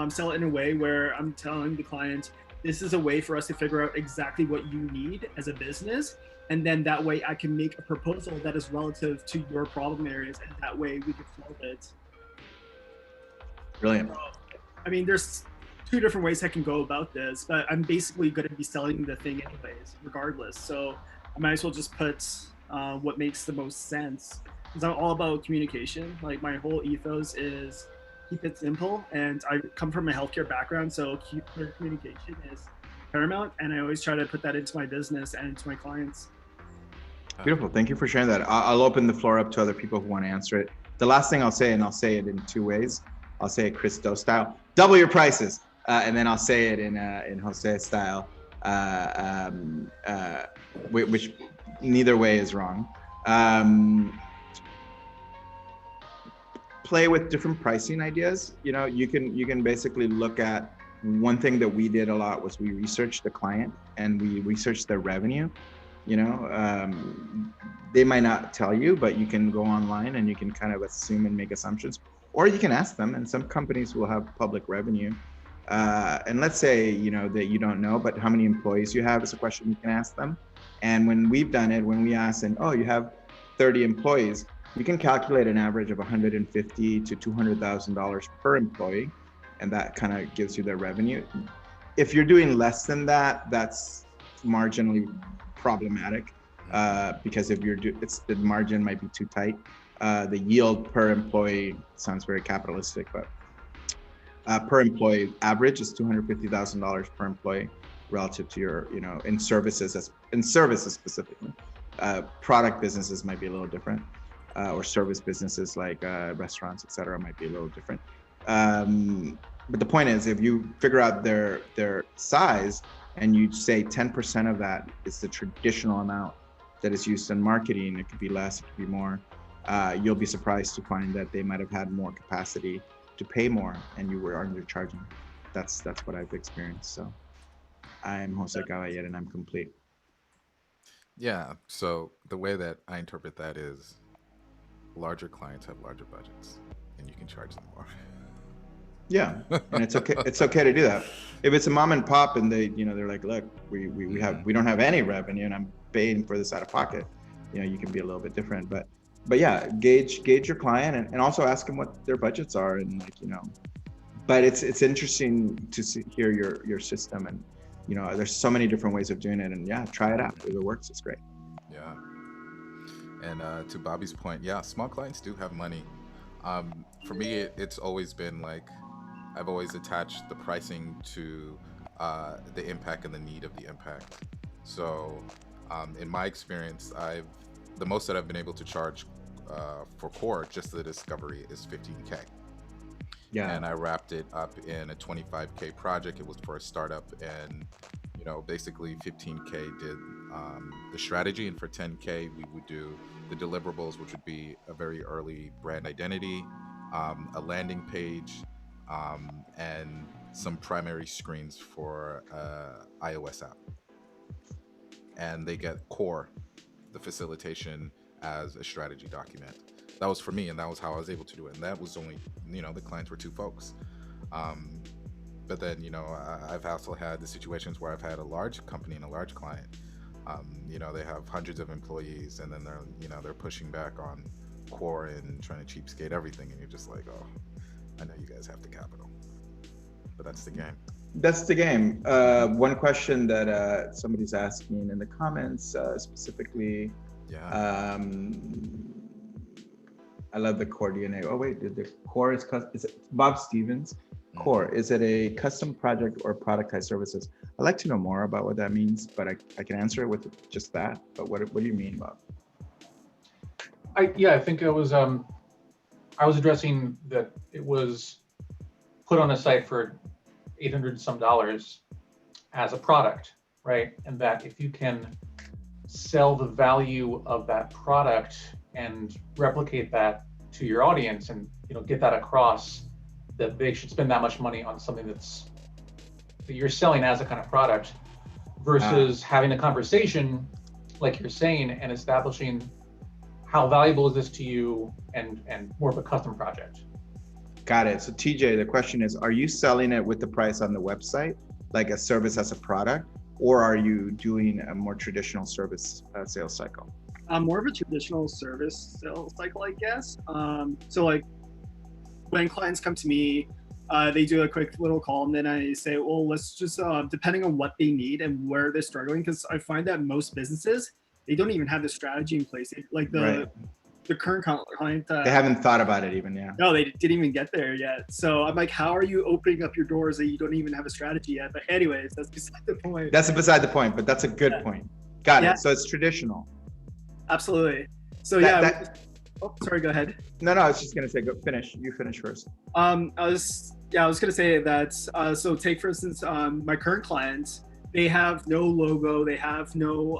sell it in a way where I'm telling the client, this is a way for us to figure out exactly what you need as a business, and then that way I can make a proposal that is relative to your problem areas, and that way we can solve it. Brilliant. I mean, there's two different ways I can go about this, but I'm basically going to be selling the thing anyways, regardless. So I might as well just put what makes the most sense. Because I'm all about communication. Like my whole ethos is keep it simple, and I come from a healthcare background, so communication is paramount, and I always try to put that into my business and into my clients. Beautiful. Thank you for sharing that. I'll open the floor up to other people who want to answer it. The last thing I'll say, and I'll say it in two ways. I'll say it Chris Do style, double your prices. And then I'll say it in Jose style, which neither way is wrong. Play with different pricing ideas. You know, you can basically look at, one thing that we did a lot was we researched the client and we researched their revenue. You know, they might not tell you, but you can go online and you can kind of assume and make assumptions, or you can ask them. And some companies will have public revenue. And let's say, you know, that you don't know, but how many employees you have is a question you can ask them. And when we've done it, when we ask them, oh, you have 30 employees, you can calculate an average of $150,000 to $200,000 per employee. And that kind of gives you their revenue. If you're doing less than that, that's marginally problematic, because if the margin might be too tight. The yield per employee sounds very capitalistic, but per employee average is $250,000 per employee relative to your, you know, in services specifically. Product businesses might be a little different, or service businesses like restaurants, et cetera, might be a little different. But the point is, if you figure out their size and you say 10% of that is the traditional amount that is used in marketing, it could be less, it could be more, you'll be surprised to find that they might have had more capacity to pay more and you were undercharging. That's what I've experienced. So I'm Jose Caballer and I'm complete. Yeah, so the way that I interpret that is larger clients have larger budgets and you can charge them more. Yeah, and it's okay. It's okay to do that. If it's a mom and pop and they, you know, they're like, look, we don't have any revenue and I'm paying for this out of pocket. You know, you can be a little bit different, but yeah, gauge your client and also ask them what their budgets are and, like, you know. But it's interesting to hear your system, and you know, there's so many different ways of doing it, and yeah, try it out. If it works, it's great. Yeah. And to Bobby's point, yeah, small clients do have money. For me, it's always been like, I've always attached the pricing to the impact and the need of the impact. So in my experience, the most that I've been able to charge for core, just the discovery, is $15K. Yeah. And I wrapped it up in a $25K project. It was for a startup, and you know, basically $15K did the strategy, and for $10K we would do the deliverables, which would be a very early brand identity, a landing page, and some primary screens for iOS app. And they get core, the facilitation, as a strategy document. That was for me, and that was how I was able to do it. And that was only, you know, the clients were 2 folks. But then, you know, I've also had the situations where I've had a large company and a large client. You know, they have hundreds of employees, and then they're pushing back on core and trying to cheapskate everything, and you're just like, oh, I know you guys have the capital, but that's the game. That's the game. One question that somebody's asking in the comments specifically. Yeah. I love the core DNA. Oh wait, the core is it Bob Stevens? Core, is it a custom project or productized services? I'd like to know more about what that means, but I can answer it with just that. But what do you mean, Bob? I think it was I was addressing that it was put on a site for $800 some as a product, right? And that if you can sell the value of that product and replicate that to your audience, and get that across, that they should spend that much money on something that you're selling as a kind of product, versus having a conversation like you're saying and establishing how valuable is this to you, and more of a custom project. Got it. So TJ, the question is, are you selling it with the price on the website, like a service as a product, or are you doing a more traditional service sales cycle? More of a traditional service sales cycle, I guess. So like when clients come to me, They do a quick little call, and then I say, well, let's just, depending on what they need and where they're struggling, because I find that most businesses, they don't even have the strategy in place. Like the current client. They haven't thought about it even, yeah. No, they didn't even get there yet. So I'm like, how are you opening up your doors that you don't even have a strategy yet? But anyways, that's beside the point. That's beside the point, but that's a good point. Got it. So it's traditional. Absolutely. So oh, sorry, go ahead. No, I was just gonna say, go finish. You finish first. I was gonna say that. So take for instance, my current clients, they have no logo, they have no,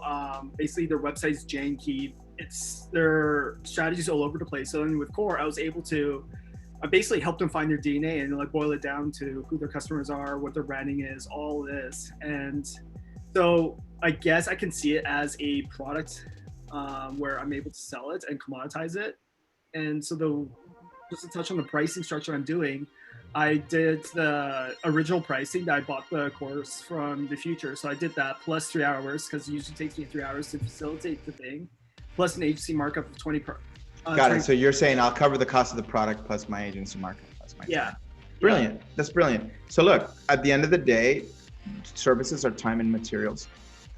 basically their website's janky. It's their strategies all over the place. So then with Core, I was able to basically help them find their DNA and like boil it down to who their customers are, what their branding is, all this. And so I guess I can see it as a product where I'm able to sell it and commoditize it. And so just to touch on the pricing structure I'm doing, I did the original pricing that I bought the course from the future. So I did that plus 3 hours, because it usually takes me 3 hours to facilitate the thing, plus an agency markup of 20 per. Got it. So you're saying I'll cover the cost of the product plus my agency markup plus my time. Brilliant. That's brilliant. So look, at the end of the day, services are time and materials.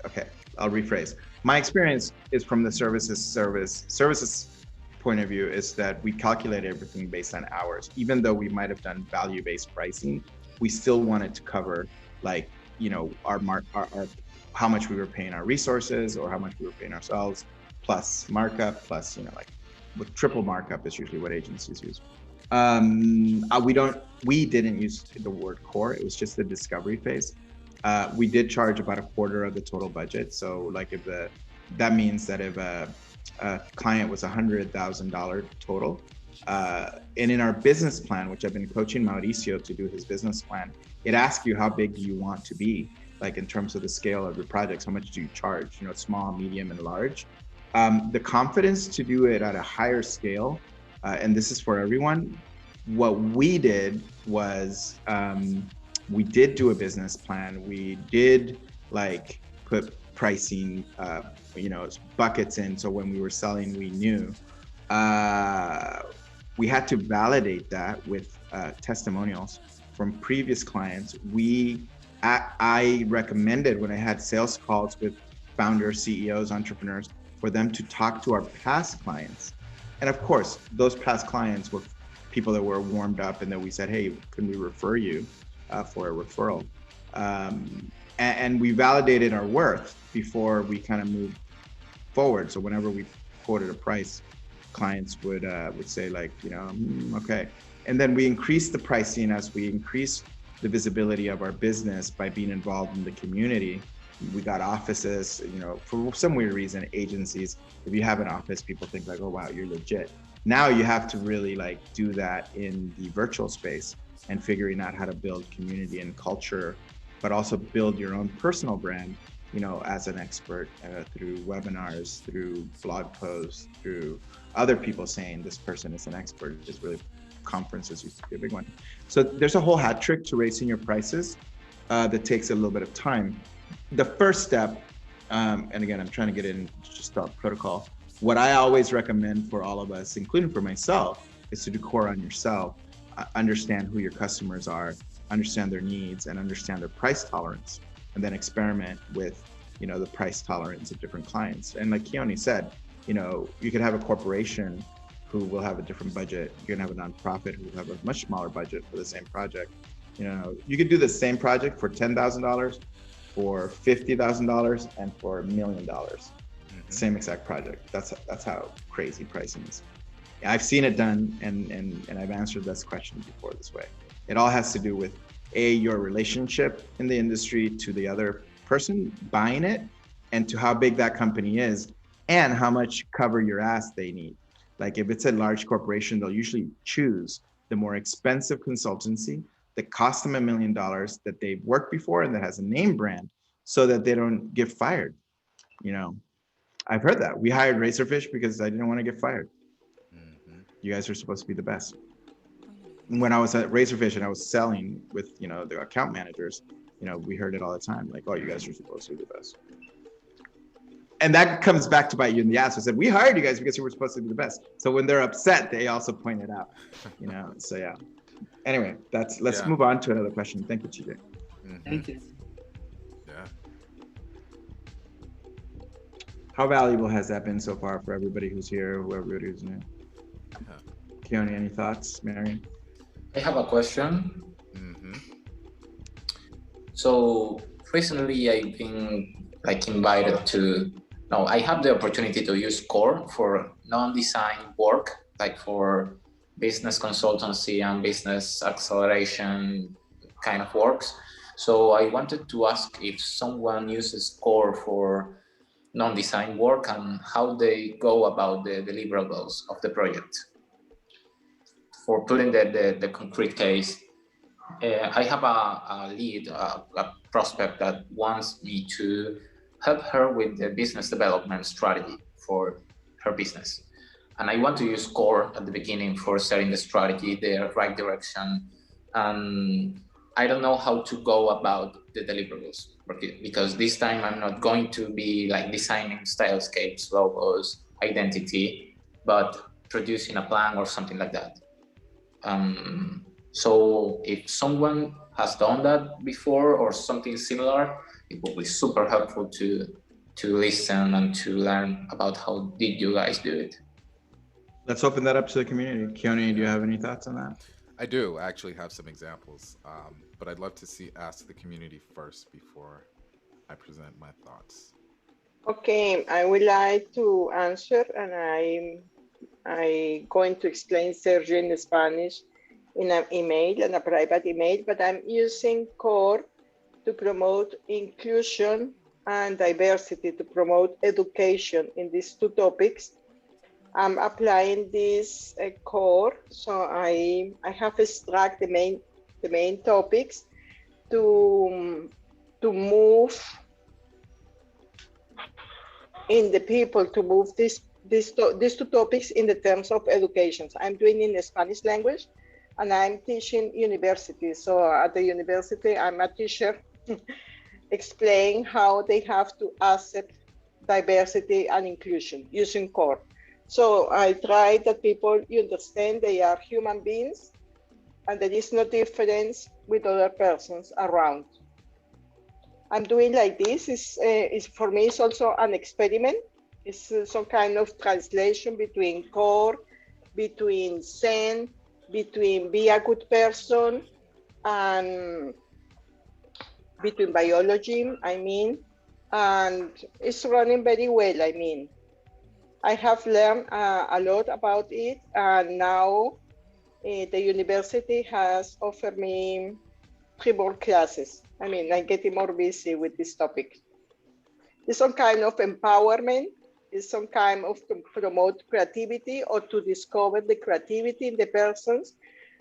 Okay, I'll rephrase. My experience is from the services point of view is that we calculate everything based on hours. Even though we might have done value-based pricing, we still wanted to cover like, you know, our how much we were paying our resources or how much we were paying ourselves, plus markup, plus, you know, like with triple markup is usually what agencies use. We didn't use the word core. It was just the discovery phase. We did charge about a quarter of the total budget. So like that means that if a client was $100,000 total, and in our business plan, which I've been coaching Mauricio to do his business plan, it asks you how big do you want to be, like in terms of the scale of your projects, how much do you charge, you know, small, medium, and large. The confidence to do it at a higher scale, and this is for everyone, what we did was we did do a business plan. We did like put pricing, you know, buckets in. So when we were selling, we knew. We had to validate that with testimonials from previous clients. I recommended when I had sales calls with founders, CEOs, entrepreneurs, for them to talk to our past clients. And of course, those past clients were people that were warmed up and that we said, hey, can we refer you for a referral? And we validated our worth before we kind of moved forward. So whenever we quoted a price, clients would say like, you know, okay. And then we increased the pricing as we increased the visibility of our business by being involved in the community. We got offices, you know, for some weird reason, agencies, if you have an office, people think like, oh, wow, you're legit. Now you have to really like do that in the virtual space and figuring out how to build community and culture, but also build your own personal brand, you know, as an expert through webinars, through blog posts, through other people saying this person is an expert. It's really, conferences used to be a big one. So there's a whole hat trick to raising your prices that takes a little bit of time. The first step, and again, I'm trying to get in just our protocol. What I always recommend for all of us, including for myself, is to do core on yourself, understand who your customers are, understand their needs, and understand their price tolerance, and then experiment with, you know, the price tolerance of different clients. And like Keone said, you know, you could have a corporation who will have a different budget. You can have a nonprofit who will have a much smaller budget for the same project. You know, you could do the same project for $10,000, for $50,000, and for $1 million. Same exact project. That's how crazy pricing is. I've seen it done, and I've answered this question before this way. It all has to do with your relationship in the industry to the other person buying it, and to how big that company is, and how much cover your ass they need. Like if it's a large corporation, they'll usually choose the more expensive consultancy that costs them $1 million, that they've worked before and that has a name brand, so that they don't get fired. You know, I've heard that. We hired Razorfish because I didn't want to get fired. You guys are supposed to be the best. When I was at Razorfish and I was selling with, you know, the account managers, you know, we heard it all the time, like, oh, you guys are supposed to be the best. And that comes back to bite you in the ass. I said, we hired you guys because you were supposed to be the best. So when they're upset, they also point it out, you know, so yeah. Anyway, let's move on to another question. Thank you, TJ. Thank you. Yeah. How valuable has that been so far for everybody who's here, everybody who's new? Keone, any thoughts? Mary? I have a question. Mm-hmm. So recently I've been invited to, no, I have the opportunity to use Core for non-design work, like for business consultancy and business acceleration kind of works. So I wanted to ask if someone uses Core for non-design work and how they go about the deliverables of the project. For putting the concrete case, I have a lead, a prospect that wants me to help her with the business development strategy for her business. And I want to use Core at the beginning for setting the strategy, the right direction. And I don't know how to go about the deliverables because this time I'm not going to be designing stylescapes, logos, identity, but producing a plan or something like that. So if someone has done that before or something similar, it would be super helpful to listen and to learn about how did you guys do it. Let's open that up to the community. Keone, do you have any thoughts on that? I do actually have some examples, but I'd love to ask the community first before I present my thoughts. Okay, I would like to answer, and I'm going to explain Sergio in Spanish in an email, in a private email, but I'm using Core to promote inclusion and diversity, to promote education in these two topics. I'm applying this Core, so I have extracted the main topics to move in the people, to move these two topics in the terms of education. So I'm doing in the Spanish language, and I'm teaching university. So at the university, I'm a teacher explaining how they have to accept diversity and inclusion using Core. So I try that people understand they are human beings and there is no difference with other persons around. I'm doing like this. Is for me, it's also an experiment. It's some kind of translation between Core, between Zen, between be a good person, and between biology, and it's running very well, I have learned a lot about it, and now the university has offered me 3 more classes. I'm getting more busy with this topic. It's some kind of empowerment. It's some kind of to promote creativity or to discover the creativity in the persons,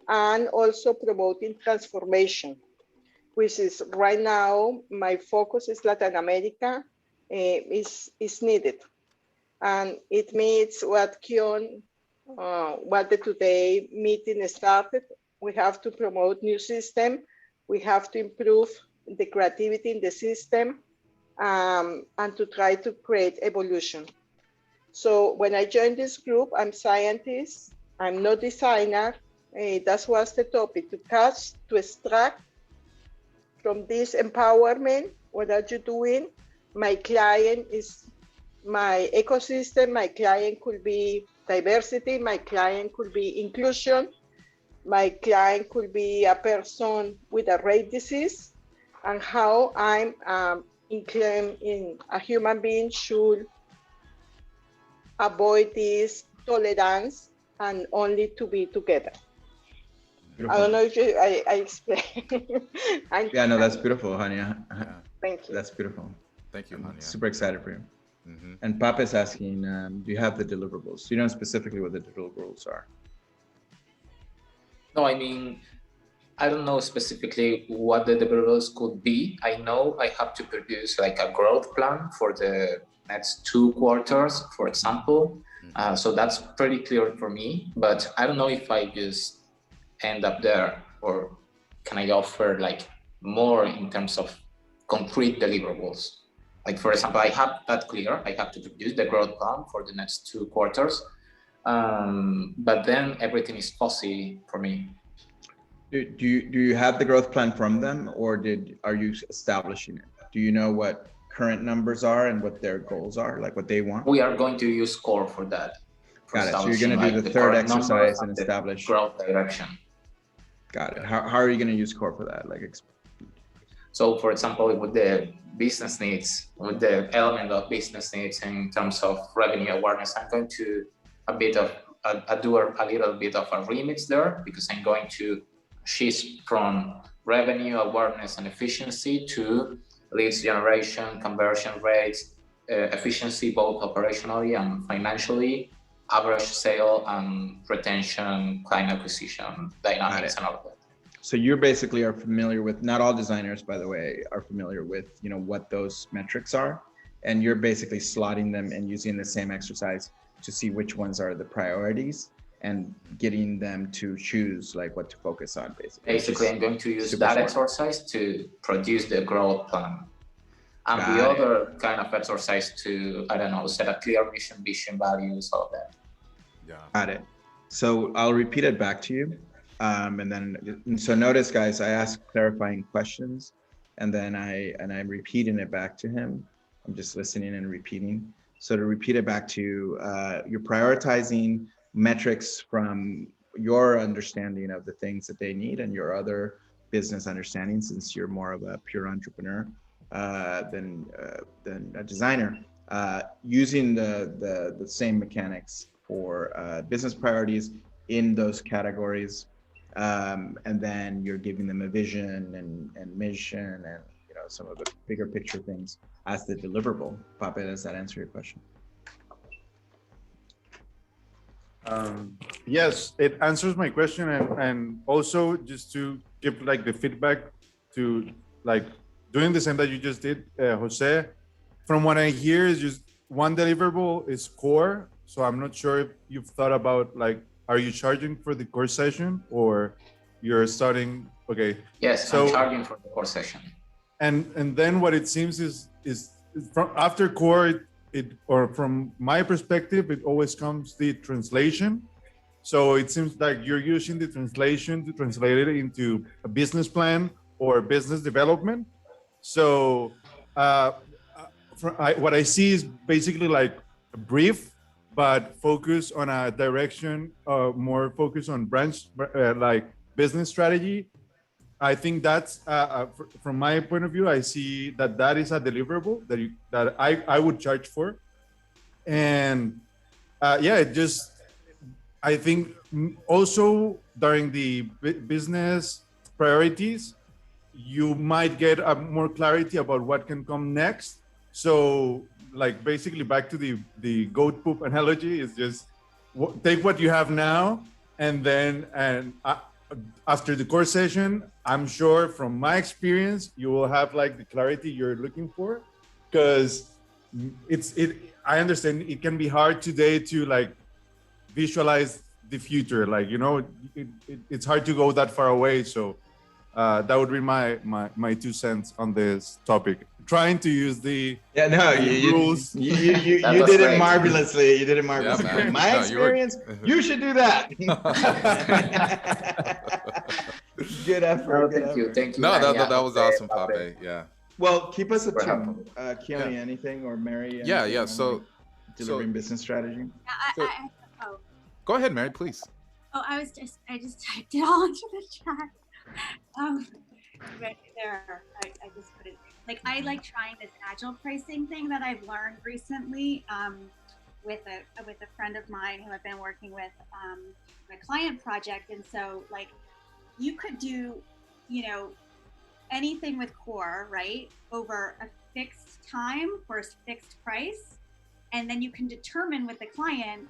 and also promoting transformation, which is right now, my focus is Latin America, is needed. And it means what Keone, what the today meeting started. We have to promote new system. We have to improve the creativity in the system, and to try to create evolution. So when I joined this group, I'm scientist, I'm not designer. That was the topic, to catch, to extract from this empowerment. What are you doing? My client is my ecosystem. My client could be diversity. My client could be inclusion. My client could be a person with a rare disease, and how I'm in a human being should avoid this tolerance and only to be together. Beautiful. I don't know if I explained. Yeah, no, that's beautiful, Hania. Thank you. That's beautiful. Thank you, Hania. Super excited for you. Mm-hmm. And Papa is asking, do you have the deliverables? Do you know specifically what the deliverables are? No, I don't know specifically what the deliverables could be. I know I have to produce a growth plan for the next 2 quarters, for example. So that's pretty clear for me, but I don't know if I just end up there, or can I offer more in terms of concrete deliverables? For example, I have that clear. I have to produce the growth plan for the next 2 quarters, but then everything is fuzzy for me. Do you have the growth plan from them, or are you establishing it? Do you know what current numbers are and what their goals are, like what they want? We are going to use core for that. Got it. So you're going to do the third exercise and establish growth direction. Got it. How are you going to use core for that? Like, so for example, with the business needs, with the element of business needs in terms of revenue awareness, I'm going to do a little bit of a remix there, because I'm going to shift from revenue awareness and efficiency to leads generation, conversion rates, efficiency both operationally and financially, average sale and retention, client acquisition dynamics, and all of that. So you basically are familiar with, not all designers, by the way, are familiar with, what those metrics are, and you're basically slotting them and using the same exercise to see which ones are the priorities and getting them to choose like what to focus on, basically. Basically, I'm going to use that exercise to produce the growth plan. And the other kind of exercise to, I don't know, set a clear mission, vision, values, all of that. Yeah. Got it. So I'll repeat it back to you. So notice, guys, I ask clarifying questions, and then I'm repeating it back to him. I'm just listening and repeating. So to repeat it back to you, you're prioritizing metrics from your understanding of the things that they need and your other business understanding, since you're more of a pure entrepreneur than a designer, using the same mechanics for business priorities in those categories. And then you're giving them a vision and mission and some of the bigger picture things as the deliverable. Pape, does that answer your question? Yes, it answers my question, and also just to give like the feedback to like doing the same that you just did, Jose. From what I hear is just one deliverable is core. So I'm not sure if you've thought about like, are you charging for the core session or you're starting? Okay. Yes, so, I'm charging for the core session. And then what it seems is from after core, or from my perspective, it always comes the translation. So it seems like you're using the translation to translate it into a business plan or business development. So what I see is basically like a brief, but focus on a direction, more focus on branch, like business strategy. I think that's from my point of view, I see that is a deliverable that I would charge for. And I think also during the business priorities, you might get more clarity about what can come next. So like basically back to the goat poop analogy is just take what you have now, and then after the core session, I'm sure from my experience, you will have like the clarity you're looking for, because I understand it can be hard today to like visualize the future. Like, it's hard to go that far away. So that would be my 2 cents on this topic. Trying to use the rules. You did it marvelously. You did it marvelously. Yeah, my experience, you should do that. Good effort. Thank you. No, that was awesome, Pape. Yeah. Well, keep us attuned. Keone, anything, or Mary? Yeah. So delivering business strategy. Go ahead, Mary, please. Oh, I just typed it all into the chat. Right there, I just put it. Like, I like trying this agile pricing thing that I've learned recently with a friend of mine who I've been working with my client project. And so like you could do, anything with core, right? Over a fixed time for a fixed price. And then you can determine with the client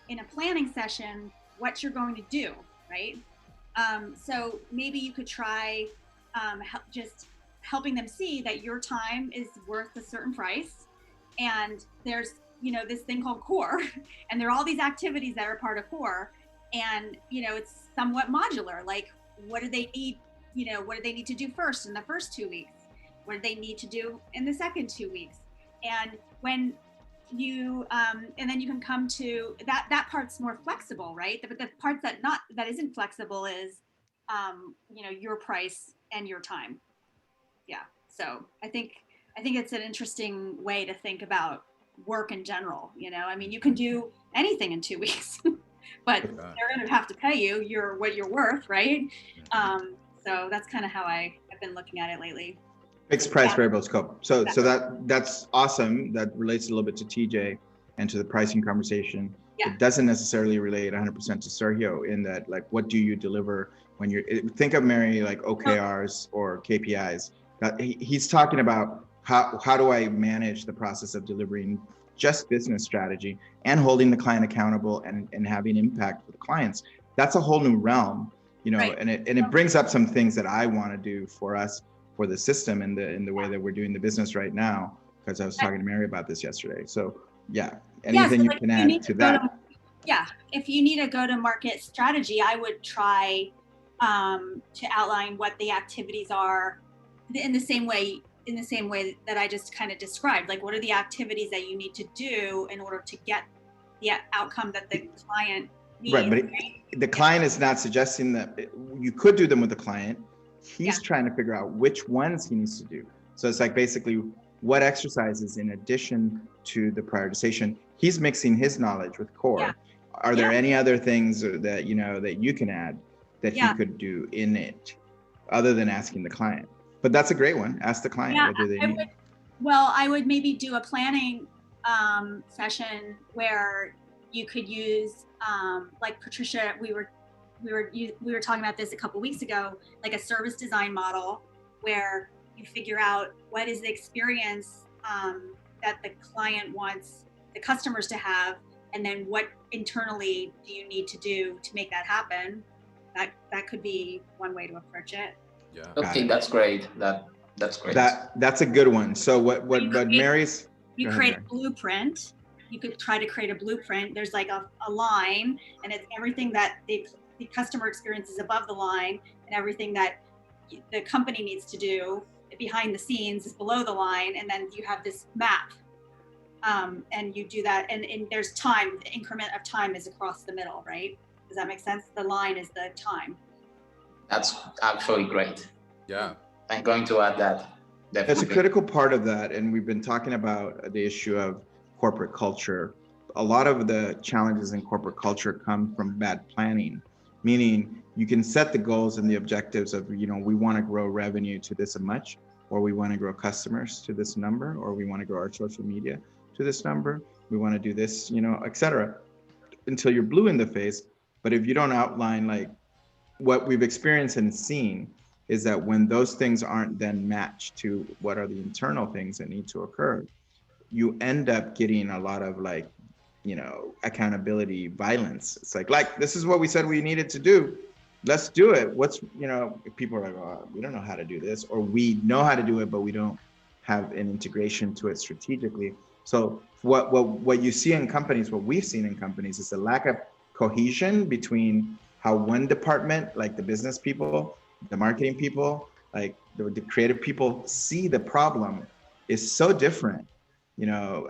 in a planning session what you're going to do, right? So maybe you could try just helping them see that your time is worth a certain price, and there's this thing called core, and there are all these activities that are part of core, and it's somewhat modular. Like, what do they need? What do they need to do first in the first 2 weeks? What do they need to do in the second 2 weeks? And when you and then you can come to that part's more flexible, right? But the parts that isn't flexible is your price and your time. Yeah. So I think it's an interesting way to think about work in general. I mean, you can do anything in 2 weeks, but they're going to have to pay you what you're worth, right? So that's kind of how I've been looking at it lately. Fixed price, variable scope. So that's awesome. That relates a little bit to TJ and to the pricing conversation. Yeah. It doesn't necessarily relate 100% to Sergio in that, like, what do you deliver when think of Mary like OKRs or KPIs. He's talking about how do I manage the process of delivering just business strategy and holding the client accountable and having impact for the clients. That's a whole new realm, Right. and it brings up some things that I want to do for us, for the system in the way that we're doing the business right now, because I was talking to Mary about this yesterday. So yeah, anything you can add to that. If you need a go-to-market strategy, I would try to outline what the activities are in the same way that I just kind of described. Like, what are the activities that you need to do in order to get the outcome that the client needs? Right, but the client is not suggesting that you could do them with the client. He's trying to figure out which ones he needs to do. So it's like basically what exercises in addition to the prioritization. He's mixing his knowledge with core. Yeah. Are there any other things that that you can add that he could do in it, other than asking the client? But that's a great one. Ask the client what do they need. I would maybe do a planning session where you could use, like Patricia, we were talking about this a couple weeks ago, like a service design model where you figure out what is the experience that the client wants the customers to have, and then what internally do you need to do to make that happen. That could be one way to approach it. Yeah. Okay, that's great. That's great. That's a good one. So what Mary's, you create a blueprint. You could try to create a blueprint. There's like a line, and it's everything that the customer experience is above the line, and everything that the company needs to do behind the scenes is below the line. And then you have this map, and you do that. And there's time. The increment of time is across the middle, right? Does that make sense? The line is the time. That's actually great. Yeah. I'm going to add that. Definitely. That's a critical part of that. And we've been talking about the issue of corporate culture. A lot of the challenges in corporate culture come from bad planning, meaning you can set the goals and the objectives of, we want to grow revenue to this much, or we want to grow customers to this number, or we want to grow our social media to this number. We want to do this, et cetera, until you're blue in the face. But if you don't outline, like, what we've experienced and seen is that when those things aren't then matched to what are the internal things that need to occur, you end up getting a lot of accountability violence. It's like, this is what we said we needed to do. Let's do it. People are like, oh, we don't know how to do this, or we know how to do it, but we don't have an integration to it strategically. So what you see in companies, what we've seen in companies is a lack of cohesion between how one department, like the business people, the marketing people, like the creative people, see the problem is so different.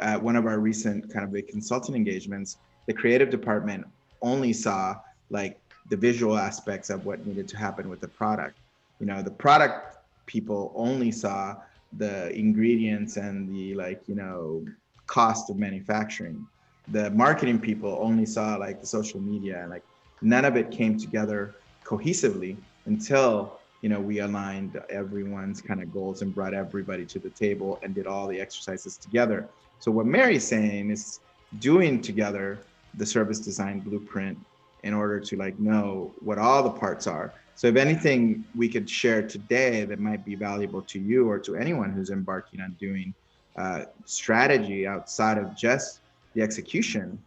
At one of our recent kind of big consulting engagements, the creative department only saw like the visual aspects of what needed to happen with the product. The product people only saw the ingredients and the cost of manufacturing. The marketing people only saw like the social media, and like none of it came together cohesively until we aligned everyone's kind of goals and brought everybody to the table and did all the exercises together. So what Mary's saying is doing together the service design blueprint in order to know what all the parts are. So if anything we could share today that might be valuable to you or to anyone who's embarking on doing strategy outside of just the execution,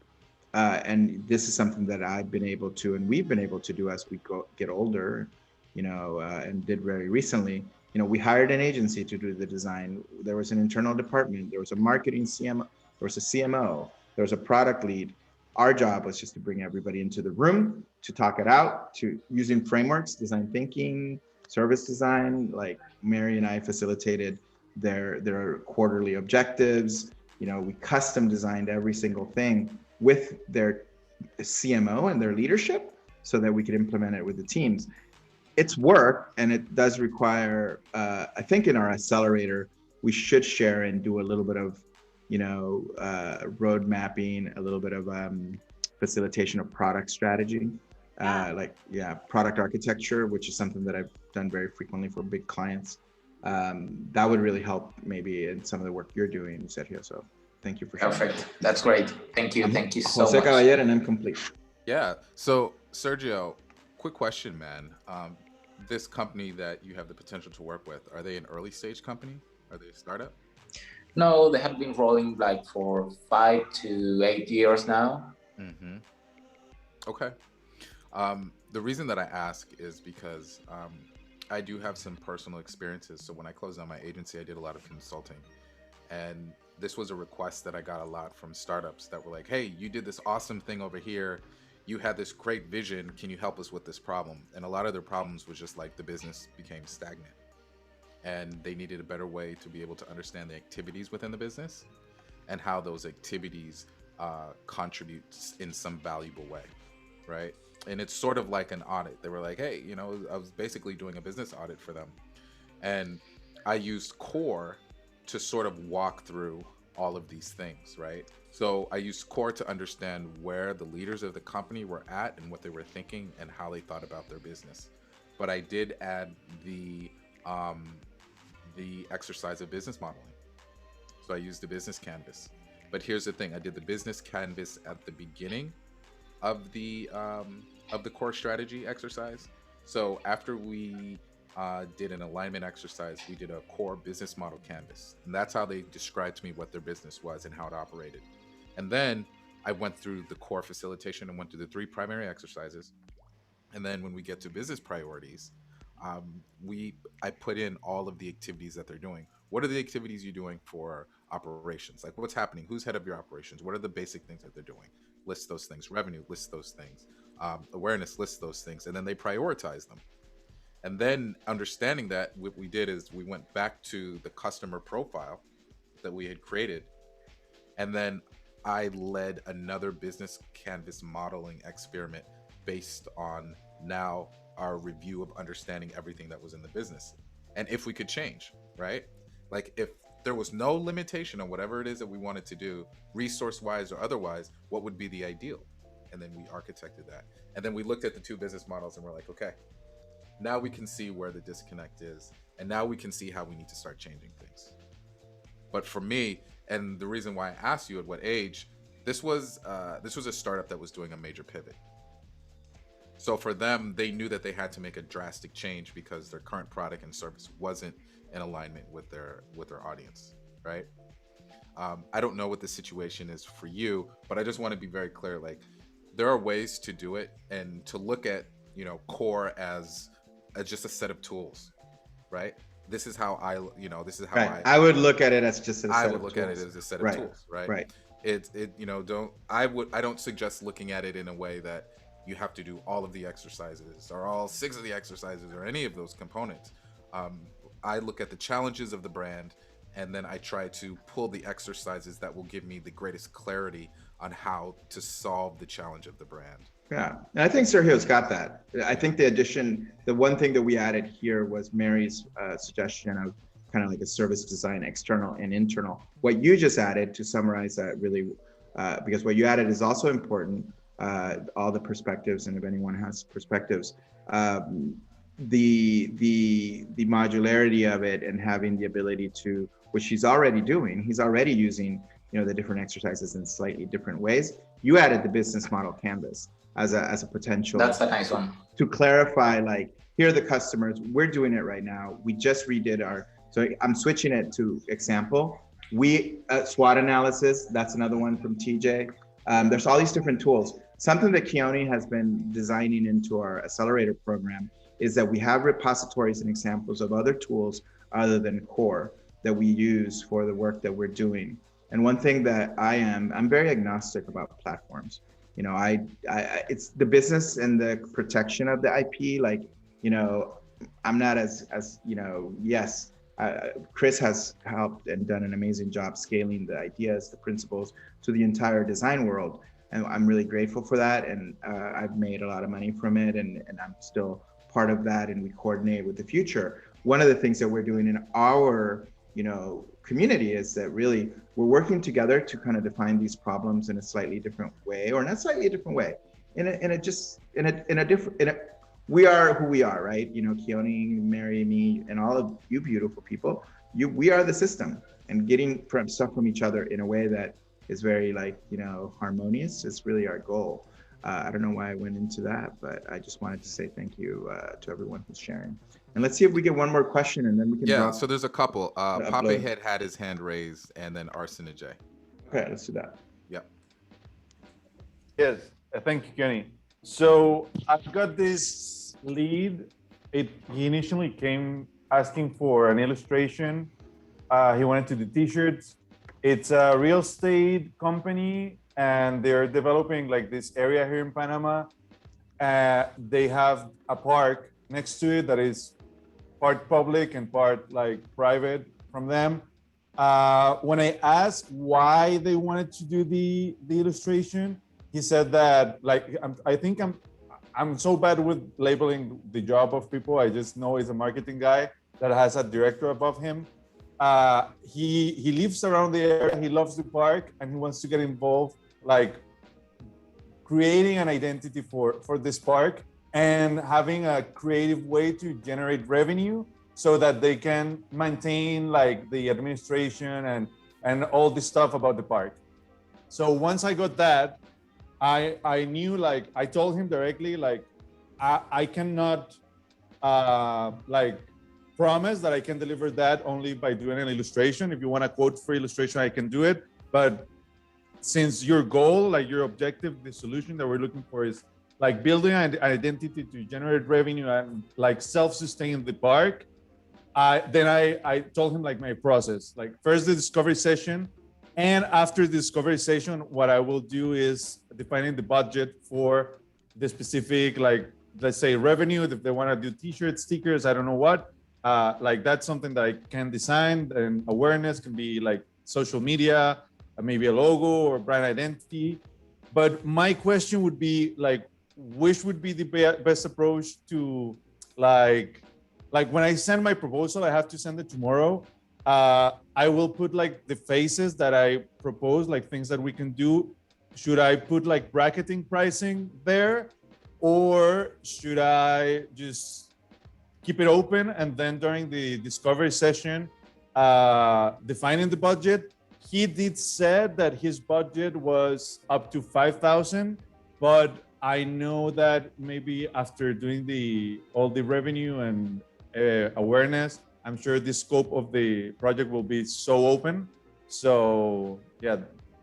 and this is something that I've been able to, and we've been able to do as we get older, and did very recently. We hired an agency to do the design. There was an internal department. There was a marketing CMO. There was a CMO. There was a product lead. Our job was just to bring everybody into the room, to talk it out, to using frameworks, design thinking, service design. Like Mary and I facilitated their quarterly objectives. We custom designed every single thing with their CMO and their leadership so that we could implement it with the teams. it's work, and it does require, I think in our accelerator, we should share and do a little bit of, road mapping, a little bit of facilitation of product strategy, product architecture, which is something that I've done very frequently for big clients. That would really help maybe in some of the work you're doing, Sergio. So thank you for sharing. Perfect. That's great. Thank you. Thank you so Jose much. Caballer, and I'm complete. Yeah. So Sergio, quick question, man. This company that you have the potential to work with, are they an early stage company? Are they a startup? No, they have been rolling like for 5 to 8 years now. Mm-hmm. Okay. The reason that I ask is because I do have some personal experiences. So when I closed down my agency, I did a lot of consulting. And this was a request that I got a lot from startups that were like, hey, you did this awesome thing over here. You had this great vision. Can you help us with this problem? And a lot of their problems was just like the business became stagnant. And they needed a better way to be able to understand the activities within the business and how those activities contribute in some valuable way, right? And it's sort of like an audit. They were like, hey, I was basically doing a business audit for them. And I used Core to sort of walk through all of these things, right? So I used Core to understand where the leaders of the company were at and what they were thinking and how they thought about their business. But I did add the exercise of business modeling. So I used the business canvas. But here's the thing, I did the business canvas at the beginning of the core strategy exercise. So after we did an alignment exercise, we did a core business model canvas. And that's how they described to me what their business was and how it operated. And then I went through the core facilitation and went through the 3 primary exercises. And then when we get to business priorities, I put in all of the activities that they're doing. What are the activities you're doing for operations? Like what's happening? Who's head of your operations? What are the basic things that they're doing? List those things. Revenue, list those things. Awareness, list those things. And then they prioritize them. And then understanding that, what we did is we went back to the customer profile that we had created. And then I led another business canvas modeling experiment based on now our review of understanding everything that was in the business. And if we could change, right? Like if there was no limitation on whatever it is that we wanted to do, resource-wise or otherwise, what would be the ideal? And then we architected that. And then we looked at the 2 business models and we're like, okay, now we can see where the disconnect is. And now we can see how we need to start changing things. But for me, and the reason why I asked you at what age, this was a startup that was doing a major pivot. So for them, they knew that they had to make a drastic change because their current product and service wasn't in alignment with their audience, right? I don't know what the situation is for you, but I just want to be very clear. Like, there are ways to do it, and to look at core as just a set of tools, right? This is how I I would look at it as just a set of tools. I would look at it as a set of tools, right? Right. I don't suggest looking at it in a way that you have to do all of the exercises or all 6 of the exercises or any of those components. I look at the challenges of the brand, and then I try to pull the exercises that will give me the greatest clarity on how to solve the challenge of the brand. Yeah, and I think Sergio's got that. I think the one thing that we added here was Mary's suggestion of kind of like a service design, external and internal. What you just added, to summarize that really, because what you added is also important, all the perspectives, and if anyone has perspectives, the modularity of it and having the ability to, which he's already doing, he's already using the different exercises in slightly different ways. You added the business model canvas as a potential. That's a nice one. To clarify, like, here are the customers, we're doing it right now. We just redid so I'm switching it to example. SWOT analysis, that's another one from TJ. There's all these different tools. Something that Keone has been designing into our Accelerator program is that we have repositories and examples of other tools other than Core that we use for the work that we're doing. And one thing that I'm very agnostic about platforms. It's the business and the protection of the IP. Like, I'm not as yes, Chris has helped and done an amazing job scaling the ideas, the principles to the entire design world. And I'm really grateful for that. And I've made a lot of money from it, and I'm still part of that and we coordinate with the future. One of the things that we're doing in our, community is that really we're working together to kind of define these problems in a slightly different way, or not slightly different way, we are who we are, right? Keone, Mary, me, and all of you beautiful people, we are the system, and getting stuff from each other in a way that is very harmonious is really our goal. I don't know why I went into that, but I just wanted to say thank you to everyone who's sharing. And let's see if we get one more question, and then we can drop. So there's a couple. Pape had his hand raised, and then Arsenije. Okay, let's do that. Yep. Yes, thank you, Kenny. So I've got this lead. He initially came asking for an illustration. He wanted to do t-shirts. It's a real estate company, and they're developing like this area here in Panama. They have a park next to it that is part public and part like private from them. When I asked why they wanted to do the illustration, he said that I'm so bad with labeling the job of people. I just know he's a marketing guy that has a director above him. He lives around the area. He loves the park, and he wants to get involved, like creating an identity for this park and having a creative way to generate revenue so that they can maintain like the administration and all this stuff about the park. So once I got that, I knew, like, I told him directly, like, I cannot promise that I can deliver that only by doing an illustration. If you want a quote for illustration, I can do it. But since your goal, like your objective, the solution that we're looking for is like building an identity to generate revenue and like self-sustain the park, then I told him like my process, like first the discovery session. And after the discovery session, what I will do is defining the budget for the specific, like, let's say revenue, if they want to do t-shirts, stickers, I don't know what, like that's something that I can design, and awareness can be like social media, maybe a logo or brand identity. But my question would be like, which would be the best approach to like when I send my proposal, I have to send it tomorrow. I will put like the phases that I propose, like things that we can do. Should I put like bracketing pricing there, or should I just keep it open and then during the discovery session, defining the budget? He did said that his budget was up to 5,000, but I know that maybe after doing all the revenue and awareness, I'm sure the scope of the project will be so open. So yeah,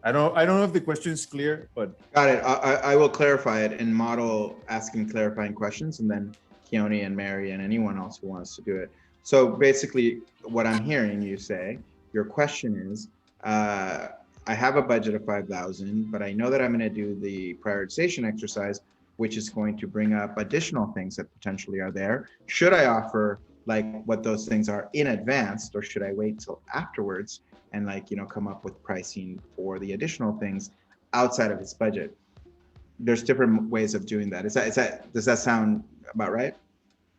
I don't know if the question is clear, but got it. I will clarify it and model asking clarifying questions, and then Keone and Mary and anyone else who wants to do it. So basically, what I'm hearing you say, your question is, I have a budget of 5,000, but I know that I'm going to do the prioritization exercise, which is going to bring up additional things that potentially are there. Should I offer like what those things are in advance, or should I wait till afterwards and come up with pricing for the additional things outside of his budget? There's different ways of doing that. Does that sound about right?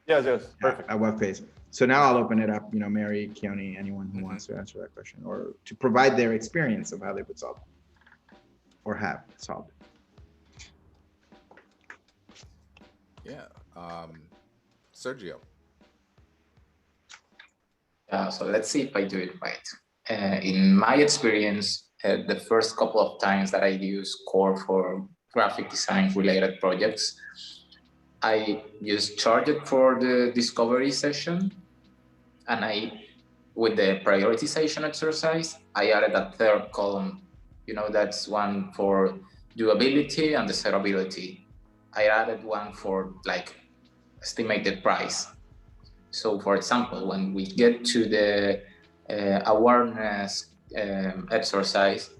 Yes, perfect. At what phase? So now I'll open it up, Mary, Keone, anyone who wants to answer that question or to provide their experience of how they would solve it or have solved it. Yeah, Sergio. So let's see if I do it right. In my experience, the first couple of times that I use Core for graphic design related projects, I just charge it for the discovery session, and with the prioritization exercise, I added a third column. That's one for doability and desirability. I added one for like estimated price. So for example, when we get to the awareness exercise,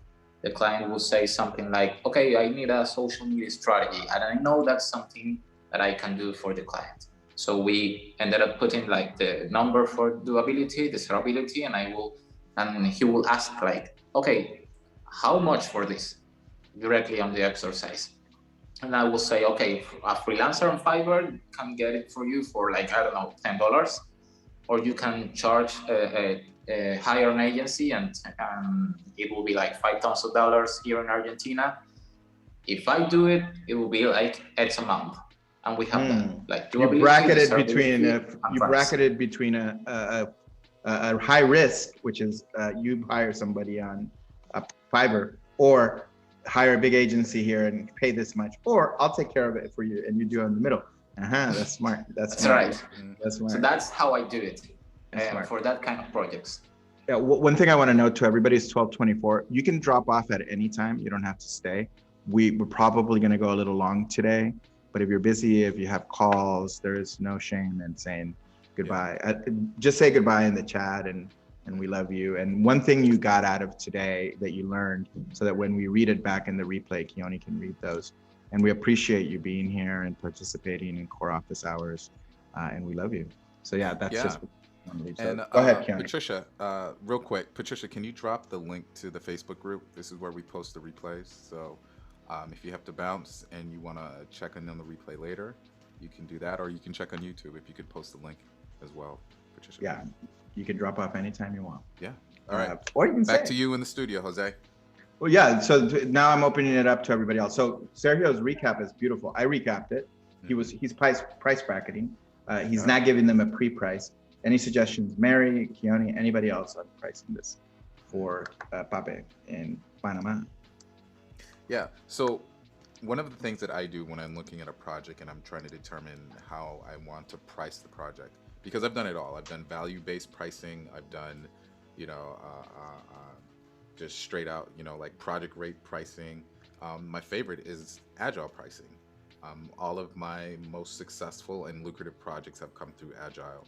the client will say something like, okay, I need a social media strategy. And I know that's something that I can do for the client. So we ended up putting like the number for doability, desirability, and he will ask like, okay, how much for this? Directly on the exercise. And I will say, okay, a freelancer on Fiverr can get it for you for like, I don't know, $10, or you can charge hire an agency and it will be like $5,000 here in Argentina. If I do it, it will be like X amount, and we have that. Like you bracketed between a high risk, which is you hire somebody on Fiverr, or hire a big agency here and pay this much, or I'll take care of it for you and you do it in the middle. That's smart. That's smart. Right. That's smart. So that's how I do it for that kind of projects. Yeah, one thing I want to note to everybody is 12:24. You can drop off at any time. You don't have to stay. We're probably going to go a little long today, but if you're busy, if you have calls, there is no shame in saying goodbye. Just say goodbye in the chat, and we love you. And one thing you got out of today that you learned, so that when we read it back in the replay, Keone can read those. And we appreciate you being here and participating in core office hours, and we love you. So yeah, that's just. And go ahead, Keone. Patricia, real quick, Patricia, can you drop the link to the Facebook group? This is where we post the replays. So if you have to bounce and you want to check in on the replay later, you can do that, or you can check on YouTube if you could post the link as well, Patricia. Yeah, you can drop off anytime you want. Yeah. All right. Or you can back to you in the studio, Jose. Well, yeah. So now I'm opening it up to everybody else. So Sergio's recap is beautiful. I recapped it. He's price bracketing. He's not giving them a pre-price. Any suggestions, Mary, Keone, anybody else on pricing this for Pape in Panama? Yeah. So one of the things that I do when I'm looking at a project and I'm trying to determine how I want to price the project, because I've done it all. I've done value-based pricing. I've done, just straight out, like project rate pricing. My favorite is Agile pricing. All of my most successful and lucrative projects have come through Agile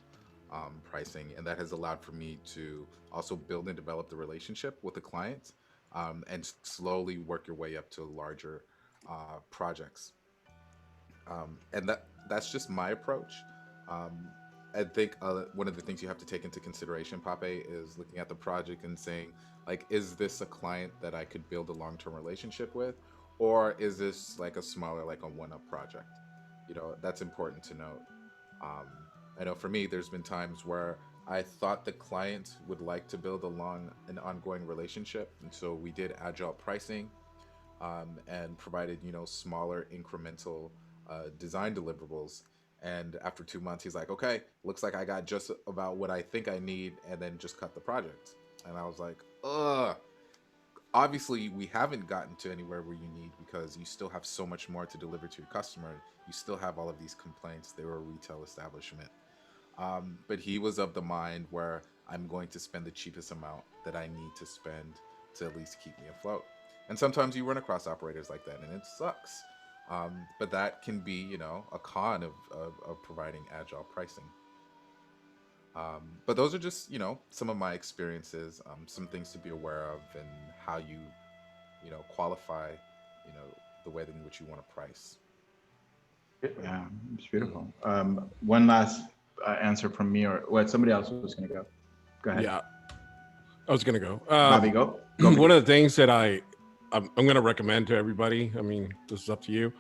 pricing, and that has allowed for me to also build and develop the relationship with the client, and slowly work your way up to larger projects. And that's just my approach. I think one of the things you have to take into consideration, Pape, is looking at the project and saying, like, is this a client that I could build a long-term relationship with, or is this like a smaller, like a one-up project? That's important to note. I know for me, there's been times where I thought the client would like to build an ongoing relationship. And so we did Agile pricing and provided, smaller incremental design deliverables. And after 2 months, he's like, okay, looks like I got just about what I think I need, and then just cut the project. And I was like, ugh. Obviously, we haven't gotten to anywhere where you need, because you still have so much more to deliver to your customer. You still have all of these complaints. They were a retail establishment. But he was of the mind where I'm going to spend the cheapest amount that I need to spend to at least keep me afloat. And sometimes you run across operators like that, and it sucks. But that can be, a con of providing Agile pricing. But those are just, some of my experiences, some things to be aware of, and how you, qualify, the way in which you want to price. Yeah, it's beautiful. One last answer from me, or what? Somebody else was going to go. Go ahead. Yeah, I was going to go. Bobby, go. One of the things that I'm going to recommend to everybody, I mean, this is up to you,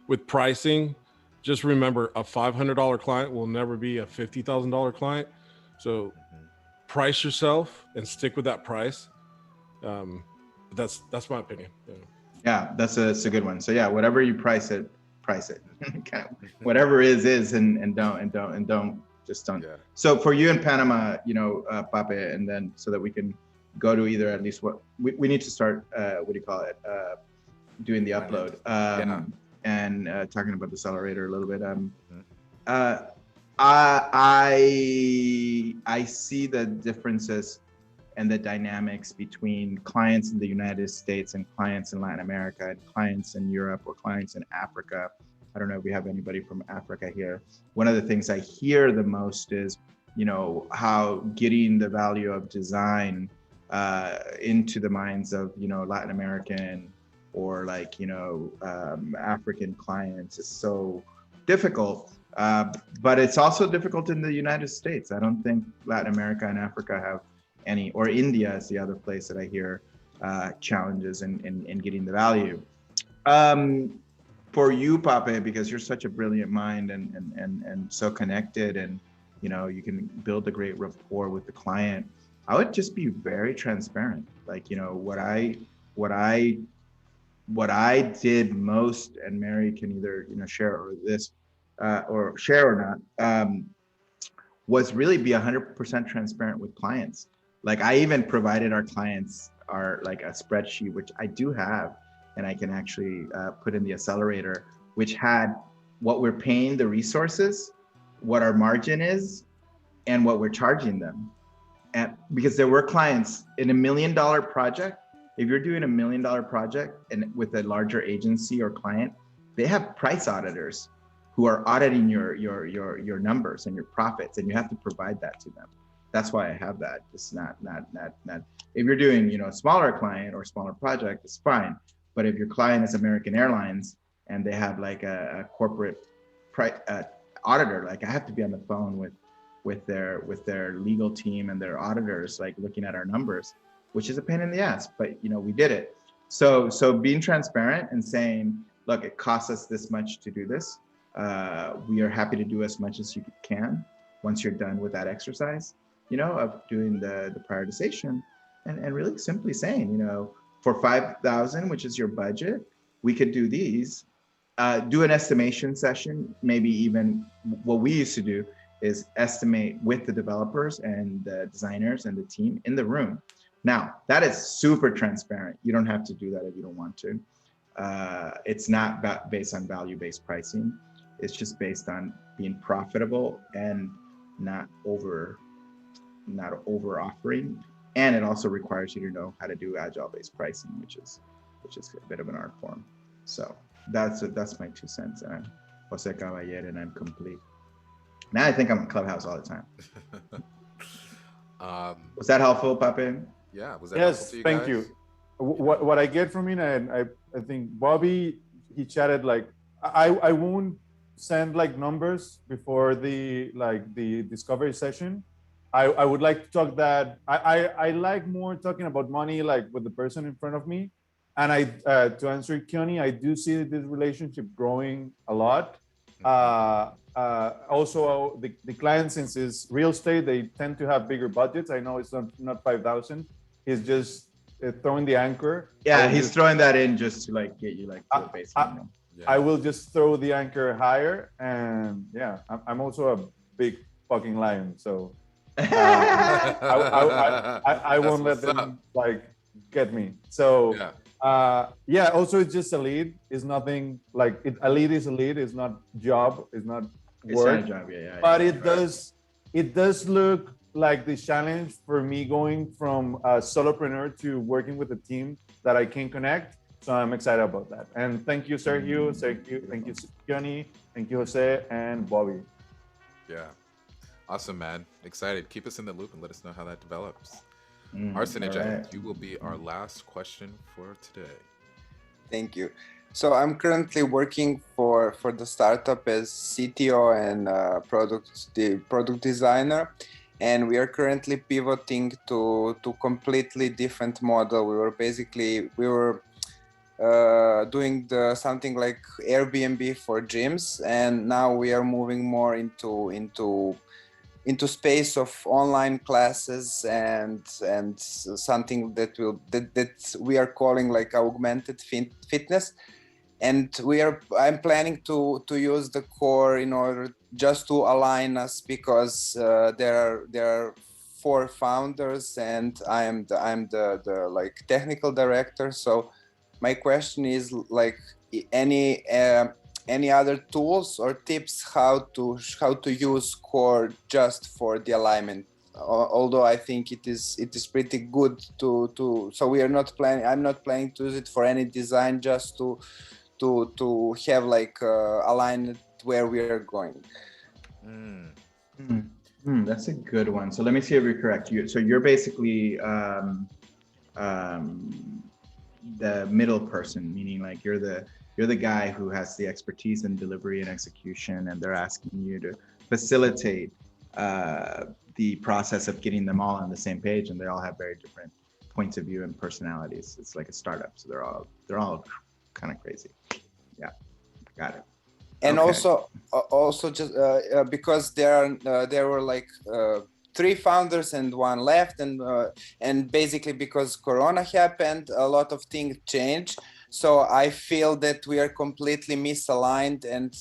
with pricing, just remember a $500 client will never be a $50,000 client. So price yourself and stick with that price. That's my opinion. Yeah, that's a good one. So yeah, whatever you price it. Whatever is, and don't. Yeah. So for you in Panama, Pape, and then so that we can go to either at least what we need to start. What do you call it? Doing the upload. And talking about the accelerator a little bit. I see the differences and the dynamics between clients in the United States and clients in Latin America and clients in Europe or clients in Africa. I don't know if we have anybody from Africa here. One of the things I hear the most is, how getting the value of design into the minds of, Latin American or African clients is so difficult. But it's also difficult in the United States. I don't think Latin America and Africa have any, or India is the other place that I hear challenges in getting the value. for you, Pape, because you're such a brilliant mind and so connected, and you know, you can build a great rapport with the client. I would just be very transparent. Like, you know, what I did most, and Mary can either, you know, share or this or share or not, was really be 100% transparent with clients. Like, I even provided our clients like a spreadsheet, which I do have, and I can actually put in the Accelerator, which had what we're paying the resources, what our margin is, and what we're charging them. And because there were clients in $1 million project, if you're doing $1 million project and with a larger agency or client, they have price auditors who are auditing your numbers and your profits, and you have to provide that to them. That's why I have that. It's not. If you're doing, you know, a smaller client or smaller project, it's fine. But if your client is American Airlines and they have like a corporate auditor, like I have to be on the phone with their legal team and their auditors, like looking at our numbers, which is a pain in the ass, but you know, we did it. So being transparent and saying, look, it costs us this much to do this. We are happy to do as much as you can once you're done with that exercise, you know, of doing the prioritization, and really simply saying, you know, for 5,000, which is your budget, we could do these. Do an estimation session. Maybe even what we used to do is estimate with the developers and the designers and the team in the room. Now, that is super transparent. You don't have to do that if you don't want to. It's not based on value-based pricing. It's just based on being profitable and not over offering. And it also requires you to know how to do agile-based pricing, which is a bit of an art form. So that's my 2 cents. And I'm Jose Caballer, and I'm complete. Now I think I'm in Clubhouse all the time. Was that helpful, Pape? Yeah. Was that Yes, helpful to you thank guys? you. What I get from it, and I think Bobby, he chatted like, I won't send like numbers before the discovery session. I would like to talk that I like more talking about money, like with the person in front of me. And to answer Keone, I do see this relationship growing a lot. Also, the client, since it's real estate, they tend to have bigger budgets. I know it's not 5,000. He's just throwing the anchor. Yeah, he's throwing that in just to like get you like to a baseline. I will just throw the anchor higher, and yeah, I'm also a big fucking lion, so I won't let them like get me. So yeah, also it's just a lead. It's nothing like it. A lead is a lead. It's not job. It's not work. It's not a job. Yeah. But it does look like the challenge for me going from a solopreneur to working with a team that I can connect. So I'm excited about that. And thank you, Sergio. Thank you, Keone. Thank you, Jose and Bobby. Yeah. Awesome, man. Excited. Keep us in the loop and let us know how that develops. Arsenije, you will be our last question for today. Thank you. So I'm currently working for the startup as CTO and product designer, and we are currently pivoting to completely different model. We were doing something like Airbnb for gyms, and now we are moving more into space of online classes and something that we are calling like augmented fitness. And I'm planning to use the core in order just to align us, because there are 4 founders and I'm the like technical director. So my question is like any other tools or tips how to use core just for the alignment, although I think it is pretty good to so I'm not planning to use it for any design, just to have like alignment where we are going. That's a good one. So let me see if you're correct. So you're basically the middle person, meaning like you're the guy who has the expertise in delivery and execution, and they're asking you to facilitate the process of getting them all on the same page, and they all have very different points of view and personalities. It's like a startup, so they're all kind of crazy. Yeah, Got it. And Okay. also just because there were like 3 founders and 1 left, and basically because Corona happened, a lot of things changed. So I feel that we are completely misaligned, and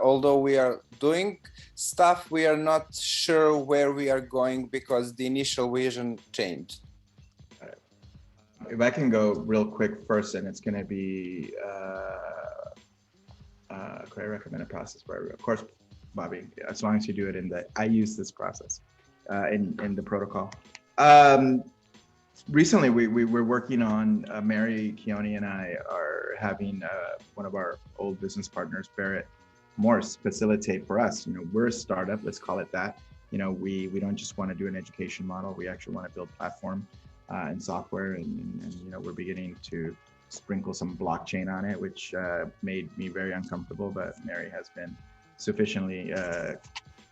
although we are doing stuff, we are not sure where we are going because the initial vision changed. If I can go real quick first, and it's going to be, could I recommend a process for everyone? Of course, Bobby, as long as you do it I use this process in the protocol. Recently, we were working on, Mary, Keone, and I are having one of our old business partners, Barrett Morse, facilitate for us. You know, we're a startup, let's call it that. You know, we don't just want to do an education model. We actually want to build platform and software, and you know, we're beginning to sprinkle some blockchain on it, which made me very uncomfortable, but Mary has been sufficiently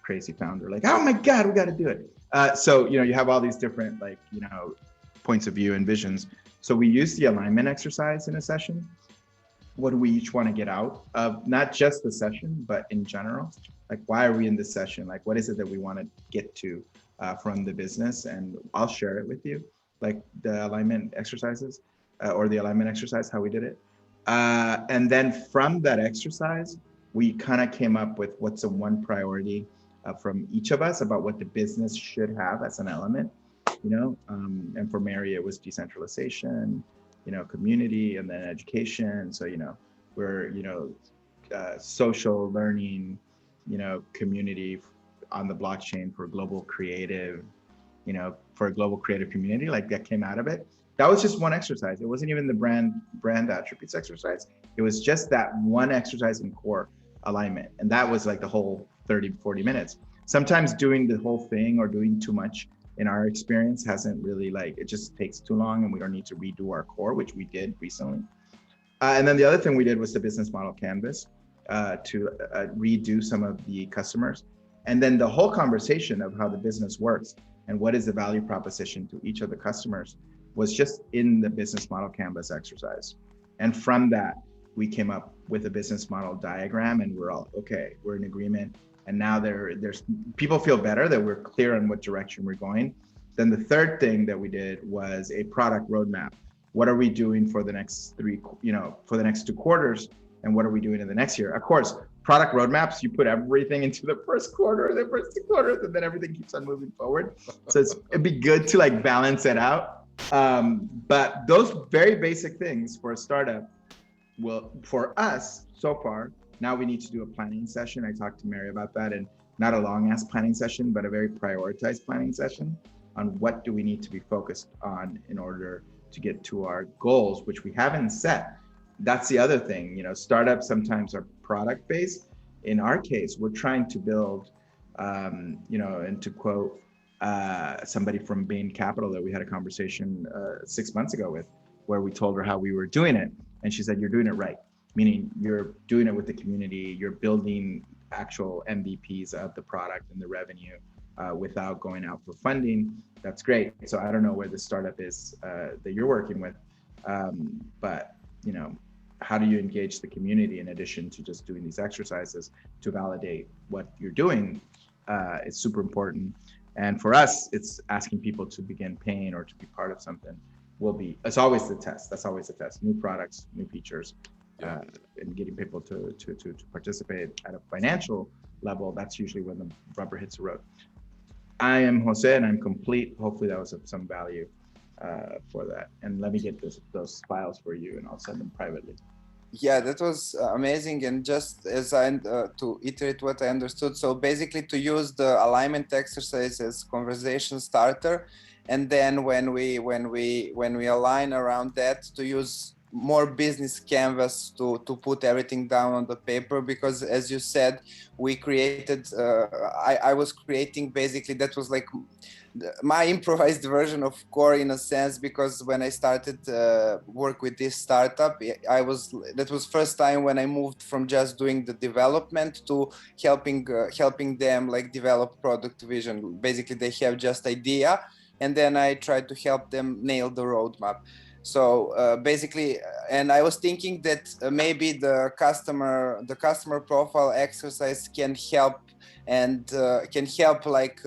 crazy founder, like, oh my God, we got to do it. So, you know, you have all these different, like, you know, points of view and visions. So we use the alignment exercise in a session. What do we each want to get out of not just the session, but in general? Like, why are we in this session? Like, what is it that we want to get to from the business? And I'll share it with you, like the alignment exercises or the alignment exercise, how we did it. And then from that exercise, we kind of came up with what's the one priority from each of us about what the business should have as an element, you know, and for Mary, it was decentralization, you know, community, and then education. So, you know, we're, you know, social learning, you know, community on the blockchain for global creative, you know, for a global creative community, like that came out of it. That was just one exercise. It wasn't even the brand attributes exercise. It was just that one exercise in core alignment. And that was like the whole 30, 40 minutes. Sometimes doing the whole thing or doing too much in our experience hasn't really, like, it just takes too long and we don't need to redo our core, which we did recently. And then the other thing we did was the business model canvas to redo some of the customers. And then the whole conversation of how the business works and what is the value proposition to each of the customers was just in the business model canvas exercise. And from that, we came up with a business model diagram, and we're all, okay, we're in agreement. And now there's people feel better that we're clear on what direction we're going. Then the third thing that we did was a product roadmap. What are we doing for the next for the next 2 quarters? And what are we doing in the next year? Of course, product roadmaps, you put everything into the first quarter, the first 2 quarters, and then everything keeps on moving forward. So it'd be good to like balance it out. But those very basic things for a startup will, for us so far, now we need to do a planning session. I talked to Mary about that, and not a long ass planning session, but a very prioritized planning session on what do we need to be focused on in order to get to our goals, which we haven't set. That's the other thing, you know, startups sometimes are product based. In our case, we're trying to build, you know, and to quote somebody from Bain Capital that we had a conversation 6 months ago with, where we told her how we were doing it. And she said, you're doing it right. Meaning you're doing it with the community, you're building actual MVPs of the product and the revenue without going out for funding. That's great. So I don't know where the startup is that you're working with, but you know, how do you engage the community in addition to just doing these exercises to validate what you're doing is super important. And for us, it's asking people to begin paying or to be part of something. It's always the test. That's always the test. New products, new features. And getting people to participate at a financial level, that's usually when the rubber hits the road. I am Jose, and I'm complete. Hopefully that was of some value for that. And let me get those files for you, and I'll send them privately. Yeah, that was amazing. And just as to iterate what I understood, so basically to use the alignment exercise as conversation starter, and then when we align around that, to use more business canvas to put everything down on the paper, because as you said, we created I was creating, basically that was like my improvised version of core in a sense, because when I started work with this startup, that was first time when I moved from just doing the development to helping them like develop product vision. Basically they have just idea, and then I tried to help them nail the roadmap. So basically, and I was thinking that maybe the customer profile exercise can help and can help like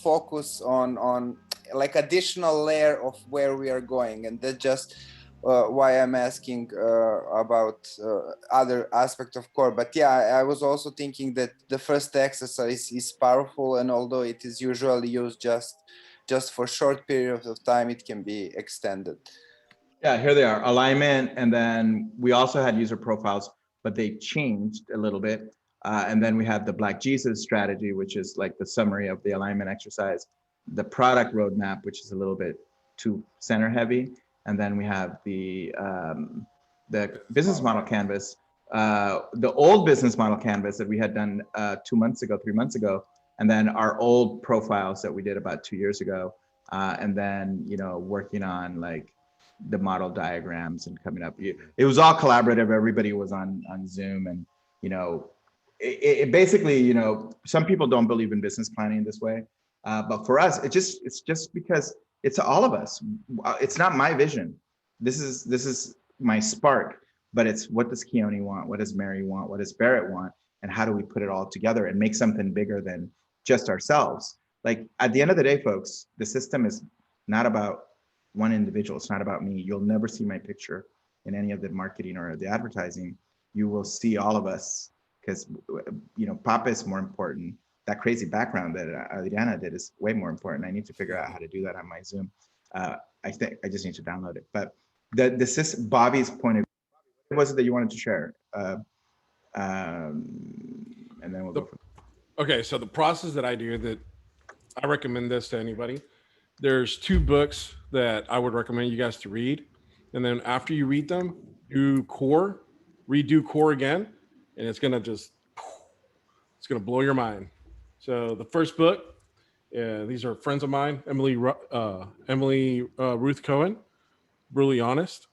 focus on like additional layer of where we are going, and that just why I'm asking about other aspect of core. But yeah, I was also thinking that the first exercise is powerful, and although it is usually used just for short periods of time, it can be extended. Yeah, here they are, alignment, and then we also had user profiles, but they changed a little bit. And then we have the Black Jesus strategy, which is like the summary of the alignment exercise, the product roadmap, which is a little bit too center heavy, and then we have the business model canvas, the old business model canvas that we had done 3 months ago, and then our old profiles that we did about 2 years ago, and then working on like the model diagrams and coming up. It was all collaborative. Everybody was on Zoom, and it basically, some people don't believe in business planning this way, but for us, it's just because it's all of us. It's not my vision. This is my spark, but it's what does Keone want? What does Mary want? What does Barrett want? And how do we put it all together and make something bigger than just ourselves? Like at the end of the day, folks, the system is not about one individual. It's not about me. You'll never see my picture in any of the marketing or the advertising. You will see all of us because, Papa is more important. That crazy background that Adriana did is way more important. I need to figure out how to do that on my Zoom. I think I just need to download it. But this is Bobby's point of view. What was it that you wanted to share? And then we'll go from there. Okay, so the process that I do, that I recommend this to anybody. There's 2 books that I would recommend you guys to read. And then after you read them, do core, redo core again, and it's going to blow your mind. So the first book, these are friends of mine, Emily Ruth Cohen, Brutally Honest.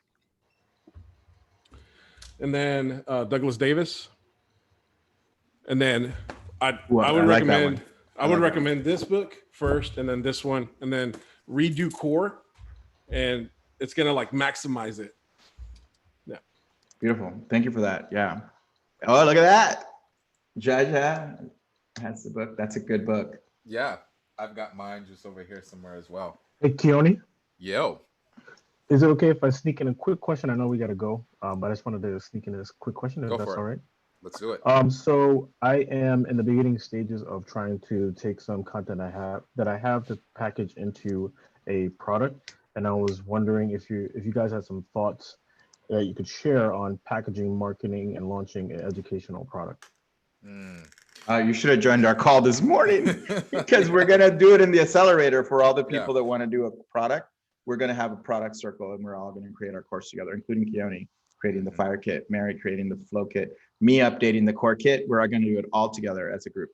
And then Douglas Davis. And then I would recommend recommend this book first, and then this one, and then redo core, and it's gonna like maximize it. Yeah. Beautiful. Thank you for that. Yeah. Oh, look at that. Jaja has the book. That's a good book. Yeah, I've got mine just over here somewhere as well. Hey, Keone. Yo. Is it okay if I sneak in a quick question? I know we got to go, but I just wanted to sneak in this quick question, if that's all right. Let's do it. So I am in the beginning stages of trying to take some content I have to package into a product, and I was wondering if you guys had some thoughts that you could share on packaging, marketing, and launching an educational product. You should have joined our call this morning because we're gonna do it in the accelerator for all the people that want to do a product. We're gonna have a product circle, and we're all gonna create our course together, including Keone creating the fire kit, Mary creating the flow kit, me updating the core kit. We're going to do it all together as a group.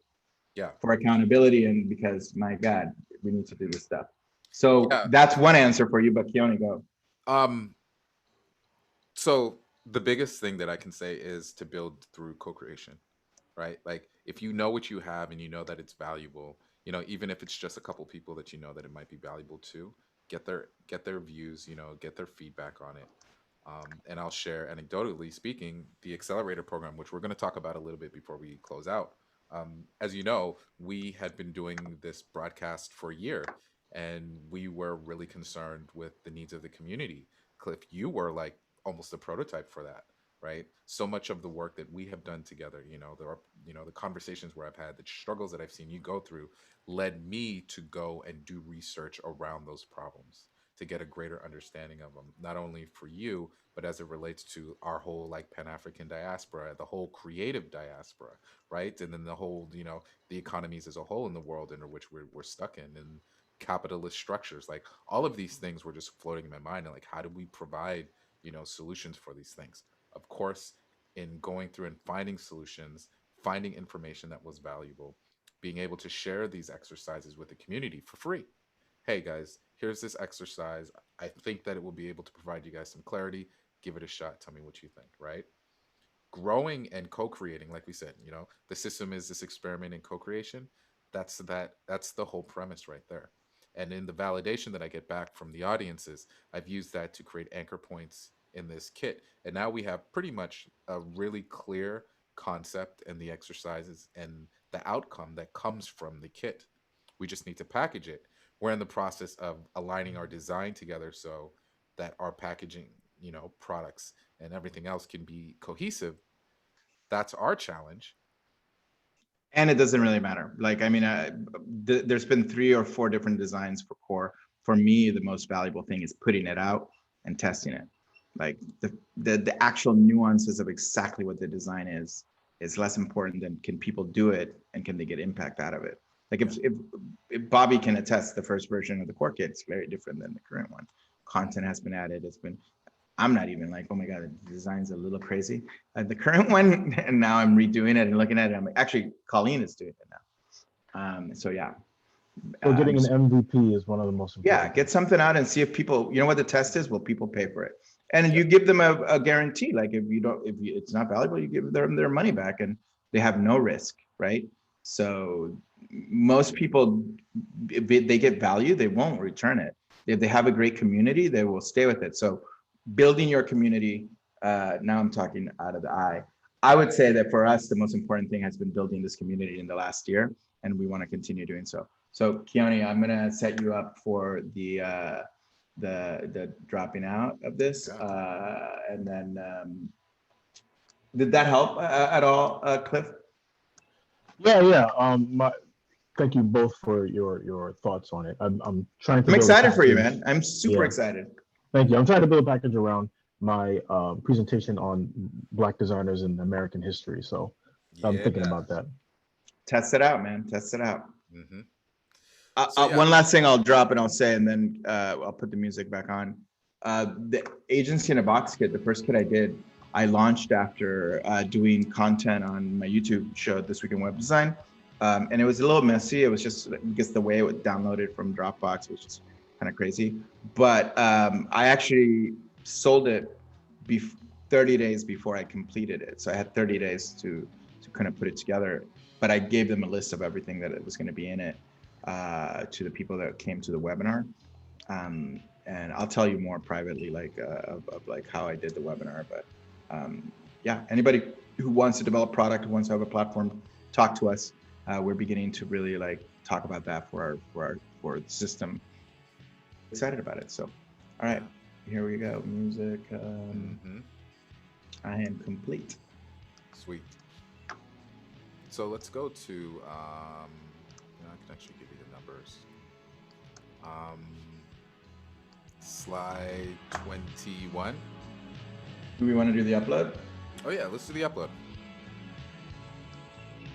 Yeah. For accountability, and because my God, we need to do this stuff. So that's one answer for you, but Keone, go. So the biggest thing that I can say is to build through co-creation, right? Like if you know what you have and you know that it's valuable, even if it's just a couple people that you know that it might be valuable to, get their views, get their feedback on it. And I'll share, anecdotally speaking, the Accelerator Program, which we're going to talk about a little bit before we close out. As you know, we had been doing this broadcast for a year, and we were really concerned with the needs of the community. Cliff, you were like almost a prototype for that, right? So much of the work that we have done together, the conversations where I've had, the struggles that I've seen you go through, led me to go and do research around those problems, to get a greater understanding of them, not only for you, but as it relates to our whole like Pan-African diaspora, the whole creative diaspora, right? And then the whole, the economies as a whole in the world in which we're stuck in, and capitalist structures. Like all of these things were just floating in my mind. And like, how do we provide, solutions for these things? Of course, in going through and finding solutions, finding information that was valuable, being able to share these exercises with the community for free. Hey guys, here's this exercise. I think that it will be able to provide you guys some clarity. Give it a shot. Tell me what you think, right? Growing and co-creating, like we said, the system is this experiment in co-creation. That's the whole premise right there. And in the validation that I get back from the audiences, I've used that to create anchor points in this kit. And now we have pretty much a really clear concept and the exercises and the outcome that comes from the kit. We just need to package it. We're in the process of aligning our design together so that our packaging, products and everything else can be cohesive. That's our challenge. And it doesn't really matter. Like, I mean, there's been 3 or 4 different designs for core. For me, the most valuable thing is putting it out and testing it. Like the actual nuances of exactly what the design is less important than can people do it and can they get impact out of it. Like if Bobby can attest, the first version of the core kit is very different than the current one. Content has been added. I'm not even like, oh my God, the design's a little crazy. The current one, and now I'm redoing it and looking at it. I'm like, actually, Colleen is doing it now. So yeah. So getting an MVP is one of the most important. Yeah, get something out and see if people, you know what the test is? Will people pay for it? And you give them a guarantee. Like if it's not valuable, you give them their money back and they have no risk, right? So most people, if they get value, they won't return it. If they have a great community, they will stay with it. So building your community, now I'm talking out of the eye. I would say that for us, the most important thing has been building this community in the last year, and we want to continue doing so. So Keone, I'm gonna set you up for the dropping out of this, and then did that help at all, Cliff? Yeah. Thank you both for your thoughts on it. I'm trying to. I'm excited for you, man. I'm super excited. Thank you. I'm trying to build a package around my presentation on Black designers in American history. So I'm thinking about that. Test it out, man. Test it out. Mm-hmm. One last thing I'll drop and I'll say, and then I'll put the music back on. The Agency in a Box kit, the first kit I did, I launched after doing content on my YouTube show, This Week in Web Design. And it was a little messy. It was just because the way it was downloaded from Dropbox was just kind of crazy. But I actually sold it 30 days before I completed it. So I had 30 days to kind of put it together. But I gave them a list of everything that it was going to be in it to the people that came to the webinar. And I'll tell you more privately, like of like how I did the webinar. But yeah, anybody who wants to develop product, who wants to have a platform, talk to us. We're beginning to really like talk about that for the system. Excited about it. So, all right, here we go. Music. I am complete. Sweet. So let's go to. I can actually give you the numbers. Slide 21. Do we want to do the upload? Oh yeah, let's do the upload.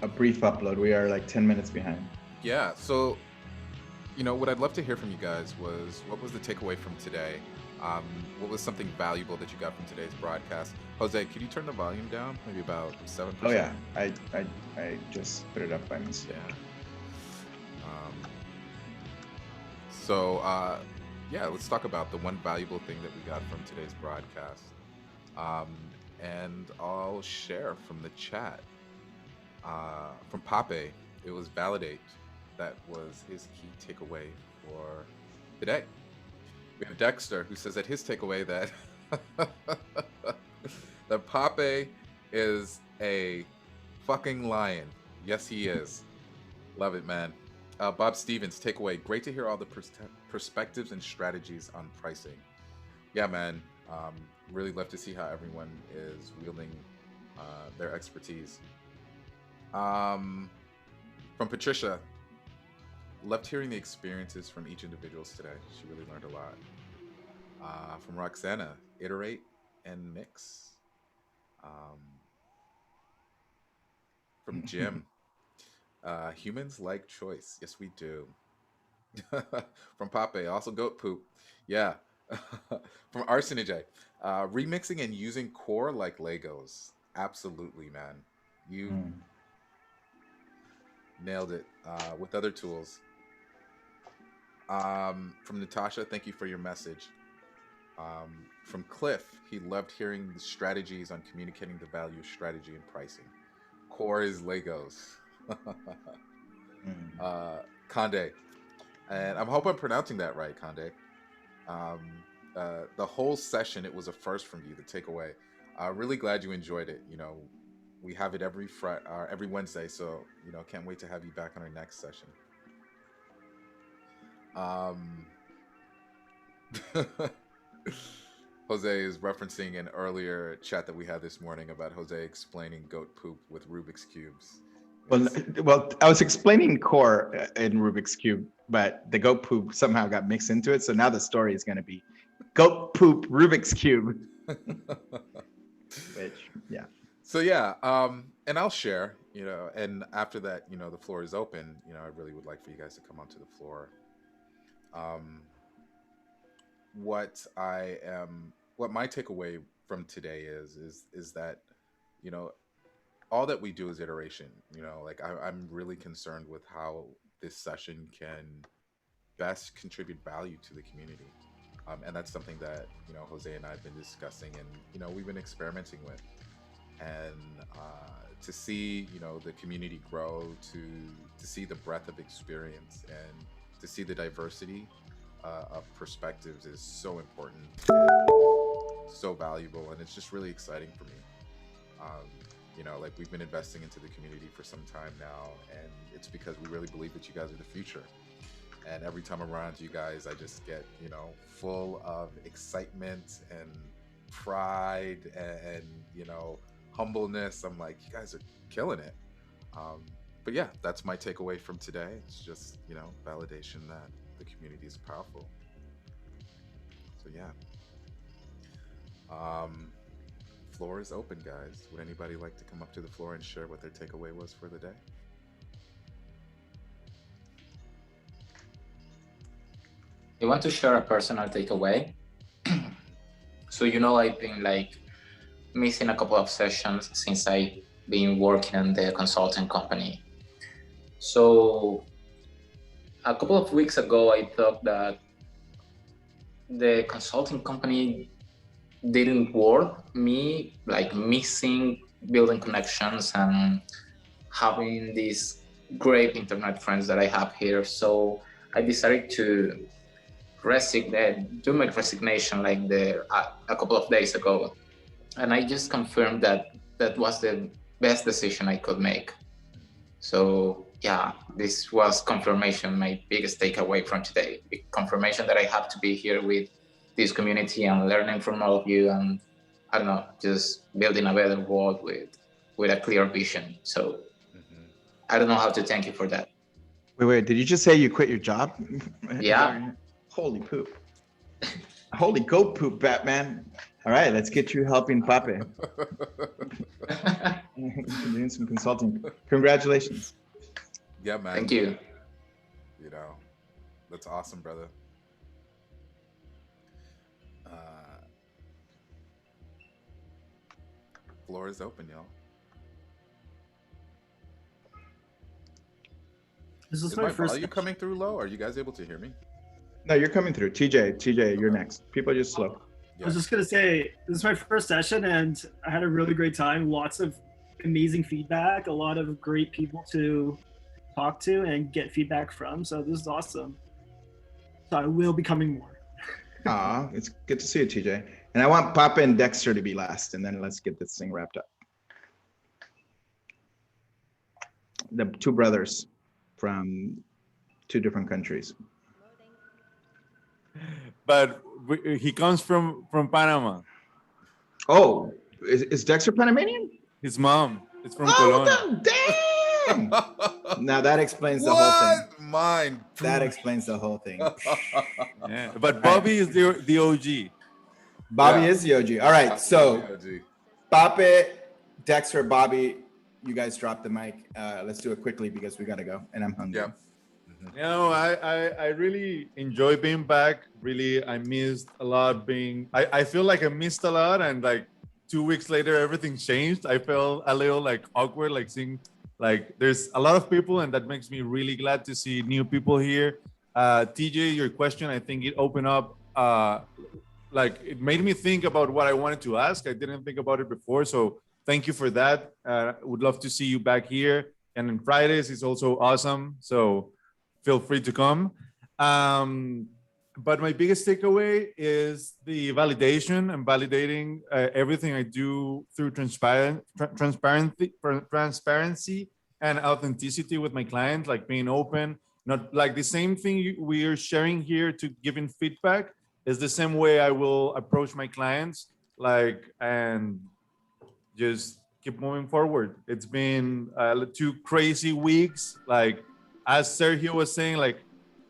A brief upload. We are like 10 minutes behind. Yeah. So, what I'd love to hear from you guys was what was the takeaway from today? What was something valuable that you got from today's broadcast? Jose, could you turn the volume down? Maybe about 7%. Oh yeah, I just put it up by mistake. Yeah. So yeah, let's talk about the one valuable thing that we got from today's broadcast. And I'll share from the chat. From Pape, it was validate. That was his key takeaway for today. We have Dexter, who says that his takeaway that that Pape is a fucking lion. Yes, he is. Love it, man. Bob Stevens, takeaway. Great to hear all the perspectives and strategies on pricing. Yeah, man. Really love to see how everyone is wielding their expertise. From Patricia, loved hearing the experiences from each individual today. She really learned a lot. From Roxana, iterate and mix. From Jim, humans like choice. Yes, we do. From Pape, also goat poop. Yeah. From Arsonage, remixing and using core like Legos. Absolutely, man. You nailed it with other tools. From Natasha, thank you for your message. From Cliff, he loved hearing the strategies on communicating the value of strategy and pricing. Core is Legos. Conde, And I hope I'm pronouncing that right, Conde. The whole session, it was a first from you, the takeaway. Really glad you enjoyed it. You know, we have it every Wednesday, so you know, can't wait to have you back on our next session. Jose is referencing an earlier chat that we had this morning about Jose explaining goat poop with Rubik's cubes. Well, I was explaining core in Rubik's Cube, but the goat poop somehow got mixed into it. So now the story is going to be goat poop Rubik's Cube. Which, yeah. So yeah, and I'll share, you know, and after that, you know, the floor is open. You know, I really would like for you guys to come onto the floor. What my takeaway from today is that, you know, all that we do is iteration. You know, like I'm really concerned with how this session can best contribute value to the community. And that's something that, you know, Jose and I have been discussing and, you know, we've been experimenting with. And to see, you know, the community grow, to see the breadth of experience and to see the diversity of perspectives is so important, and so valuable, and it's just really exciting for me. You know, like we've been investing into the community for some time now, and it's because we really believe that you guys are the future. And every time I'm around you guys, I just get, you know, full of excitement and pride and you know, humbleness. I'm like, you guys are killing it. But yeah, that's my takeaway from today. It's just, you know, validation that the community is powerful. So yeah. Floor is open, guys. Would anybody like to come up to the floor and share what their takeaway was for the day? I want to share a personal takeaway. So, you know, I've been like missing a couple of sessions since I've been working in the consulting company. So a couple of weeks ago, I thought that the consulting company didn't worth me like missing building connections and having these great internet friends that I have here. So I decided to do my resignation like a couple of days ago. And I just confirmed that that was the best decision I could make. So yeah, this was confirmation, my biggest takeaway from today. Confirmation that I have to be here with this community and learning from all of you, and I don't know, just building a better world with a clear vision. So I don't know how to thank you for that. Wait, did you just say you quit your job? Yeah. Holy poop. Holy goat poop, Batman. All right, let's get you helping Pape. Doing some consulting. Congratulations. Yeah, man. Thank you. You know, that's awesome, brother. Floor is open, y'all. This is Is my my first volume coming through low? Are you guys able to hear me? No, you're coming through. TJ, you're next. People are just slow. I was just gonna say, this is my first session and I had a really great time. Lots of amazing feedback, a lot of great people to talk to and get feedback from. So this is awesome. So I will be coming more. It's good to see you, TJ. And I want Papa and Dexter to be last, and then let's get this thing wrapped up. The two brothers from two different countries. But he comes from Panama. Oh, is Dexter Panamanian? His mom is from Cologne. Damn! Now that explains the whole thing. Mine. That explains the whole thing. Yeah, but Bobby is the OG. Bobby is the OG. All right, so Pape, Dexter, Bobby, you guys drop the mic. Let's do it quickly because we gotta go, and I'm hungry. Yeah. You know, I really enjoy being back. Really, I missed a lot being. I feel like I missed a lot, and like 2 weeks later, everything changed. I felt a little like awkward, like seeing like there's a lot of people, and that makes me really glad to see new people here. TJ, your question, I think it opened up. Like it made me think about what I wanted to ask. I didn't think about it before, so thank you for that. Would love to see you back here. And on Fridays is also awesome. So feel free to come. But my biggest takeaway is the validation and validating everything I do through transparency and authenticity with my clients, like being open, not like the same thing we are sharing here to giving feedback is the same way I will approach my clients, like, and just keep moving forward. It's been 2 crazy weeks. Like, as Sergio was saying, like,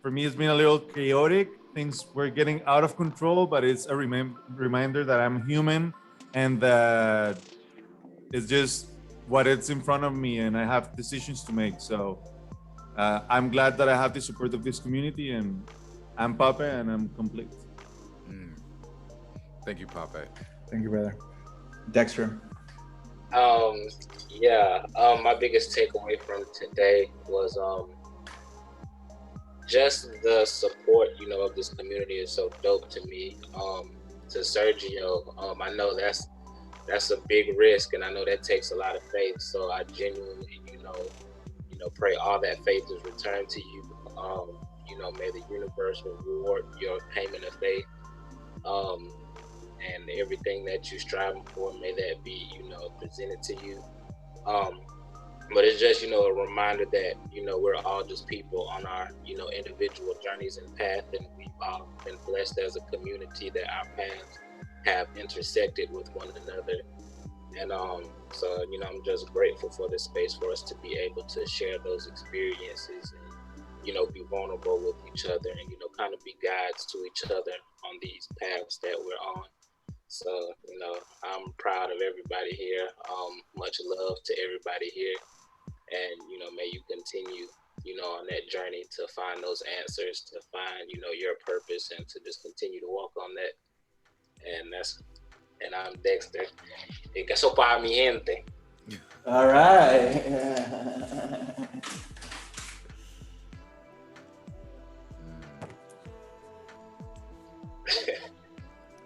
for me, it's been a little chaotic. Things were getting out of control, but it's a reminder that I'm human and that it's just what it's in front of me and I have decisions to make. So I'm glad that I have the support of this community, and I'm Pape and I'm complete. Thank you, Pape. Thank you, brother. Dexter. My biggest takeaway from today was just the support, of this community is so dope to me. To Sergio, I know that's a big risk, and I know that takes a lot of faith. So I genuinely, pray all that faith is returned to you. May the universe reward your payment of faith. And everything that you're striving for, may that be, presented to you. But it's just, a reminder that, we're all just people on our, individual journeys and path, and we've all been blessed as a community that our paths have intersected with one another. And so, I'm just grateful for this space for us to be able to share those experiences and, be vulnerable with each other and, kind of be guides to each other on these paths that we're on. So, I'm proud of everybody here. Much love to everybody here. And, may you continue, on that journey to find those answers, to find, your purpose, and to just continue to walk on that. And I'm Dexter. Y que eso para mi gente. All right.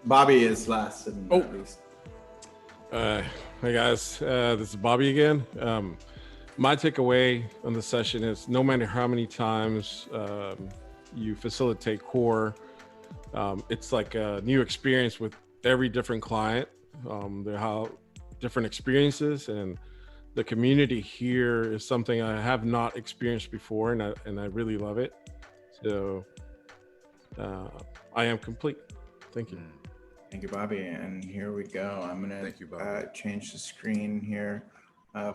Bobby is last and not least. Hey guys, this is Bobby again. My takeaway on the session is no matter how many times you facilitate core, it's like a new experience with every different client. They have different experiences, and the community here is something I have not experienced before, and I really love it. So I am complete. Thank you. Thank you, Bobby. And here we go. I'm gonna change the screen here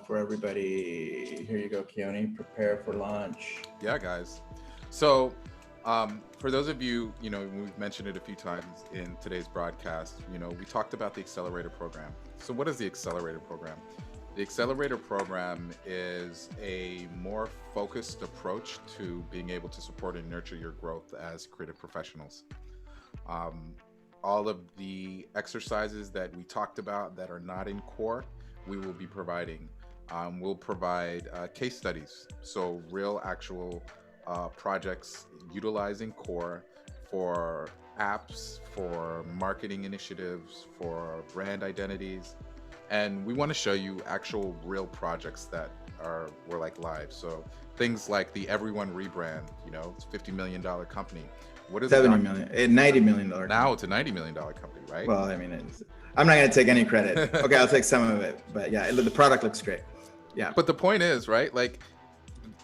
for everybody. Here you go, Keone. Prepare for launch. Yeah, guys. So for those of you, we've mentioned it a few times in today's broadcast, we talked about the Accelerator Program. So what is the Accelerator Program? The Accelerator Program is a more focused approach to being able to support and nurture your growth as creative professionals. All of the exercises that we talked about that are not in core, we will be providing. We'll provide case studies, so real actual projects utilizing core for apps, for marketing initiatives, for brand identities. And we want to show you actual real projects that were like live. So things like the Everyone rebrand, it's a $50 million company. What is $70 million, $90 million. Now it's a $90 million company, right? Well, I mean, I'm not going to take any credit. Okay, I'll take some of it, but yeah, the product looks great. Yeah. But the point is, right? Like,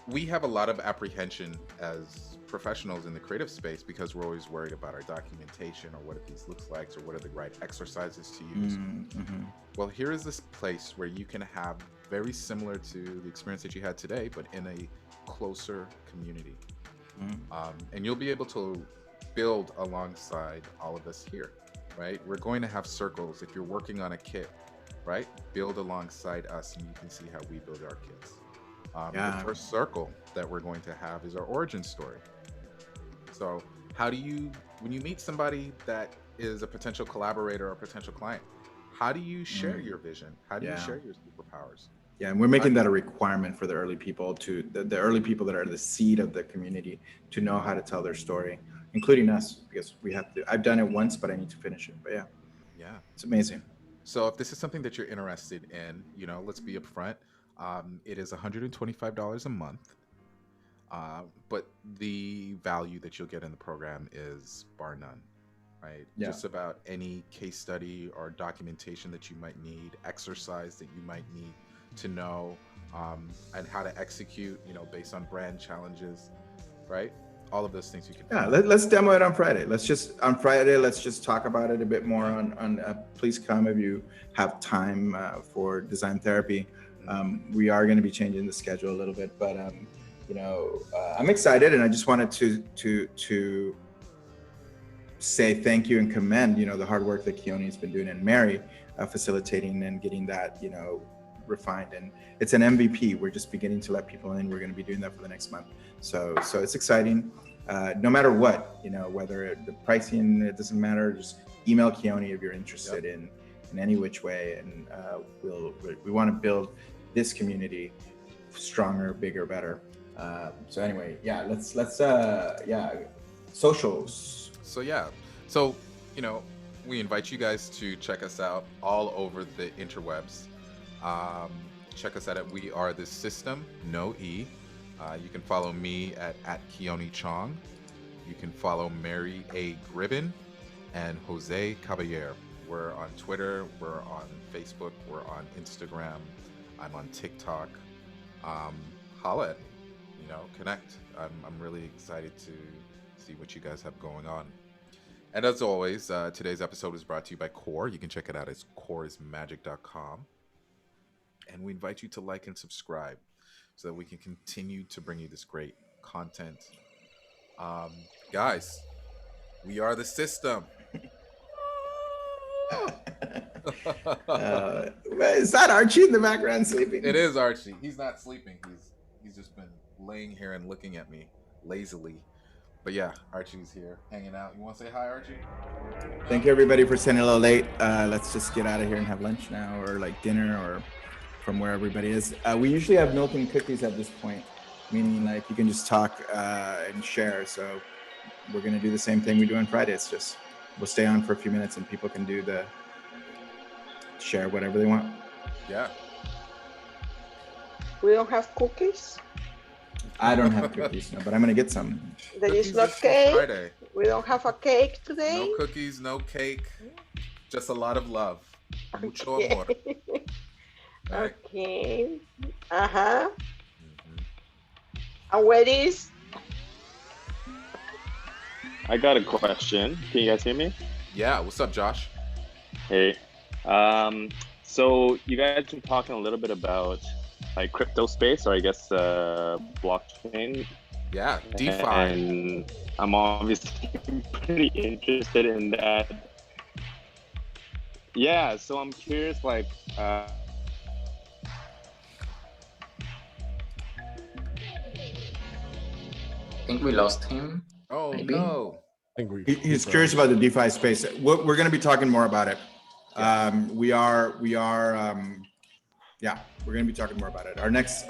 we have a lot of apprehension as professionals in the creative space because we're always worried about our documentation or what these looks like or what are the right exercises to use. Mm-hmm. Well, here is this place where you can have very similar to the experience that you had today, but in a closer community. And you'll be able to build alongside all of us here, right? We're going to have circles. If you're working on a kit, right? Build alongside us and you can see how we build our kits. The first circle that we're going to have is our origin story. So how do you, when you meet somebody that is a potential collaborator or a potential client, how do you share your vision? How do you share your superpowers? Yeah, and we're making that a requirement for the early people the early people that are the seed of the community to know how to tell their story, including us, because we have to. I've done it once, but I need to finish it. But yeah, it's amazing. So if this is something that you're interested in, let's be upfront. It is $125 a month. But the value that you'll get in the program is bar none, right? Yeah. Just about any case study or documentation that you might need, exercise that you might need to know, and how to execute, based on brand challenges, right? All of those things you can. Yeah, let's demo it on Friday. Let's just talk about it a bit more please come if you have time for design therapy. We are going to be changing the schedule a little bit, but I'm excited, and I just wanted to say thank you and commend the hard work that Keone has been doing, and Mary facilitating and getting that refined. And it's an MVP. We're just beginning to let people in. We're going to be doing that for the next month. So it's exciting. No matter what, whether the pricing, it doesn't matter. Just email Keone if you're interested in any which way, and we want to build this community stronger, bigger, better. So anyway, let's socials. So we invite you guys to check us out all over the interwebs. Check us out at We Are The System, no E. You can follow me at Keone Chong. You can follow Mary A. Gribbin and Jose Caballer. We're on Twitter, we're on Facebook, we're on Instagram. I'm on TikTok. Holla at me, connect. I'm really excited to see what you guys have going on. And as always, today's episode is brought to you by Core. You can check it out at coreismagic.com. And we invite you to like and subscribe so that we can continue to bring you this great content. Guys, we are the system. Is that Archie in the background sleeping? It is Archie. He's not sleeping. He's just been laying here and looking at me lazily. But yeah, Archie's here hanging out. You want to say hi, Archie? Thank you, everybody, for staying a little late. Let's just get out of here and have lunch now, or like dinner, or from where everybody is. We usually have milk and cookies at this point, meaning like you can just talk and share. So we're going to do the same thing we do on Friday. It's just we'll stay on for a few minutes and people can do share whatever they want. Yeah. We don't have cookies. I don't have cookies, no, but I'm going to get some. There Cookies is no is for cake. Friday. We don't have a cake today. No cookies, no cake. Just a lot of love. Mucho amor. Right. Okay. And where is? I got a question. Can you guys hear me? Yeah. What's up, Josh? Hey. So you guys were talking a little bit about like crypto space, or I guess blockchain. Yeah, DeFi. And I'm obviously pretty interested in that. Yeah, so I'm curious, like, I think we lost him. Oh, maybe. no. He's curious about the DeFi space. We're going to be talking more about it. We're going to be talking more about it. Our next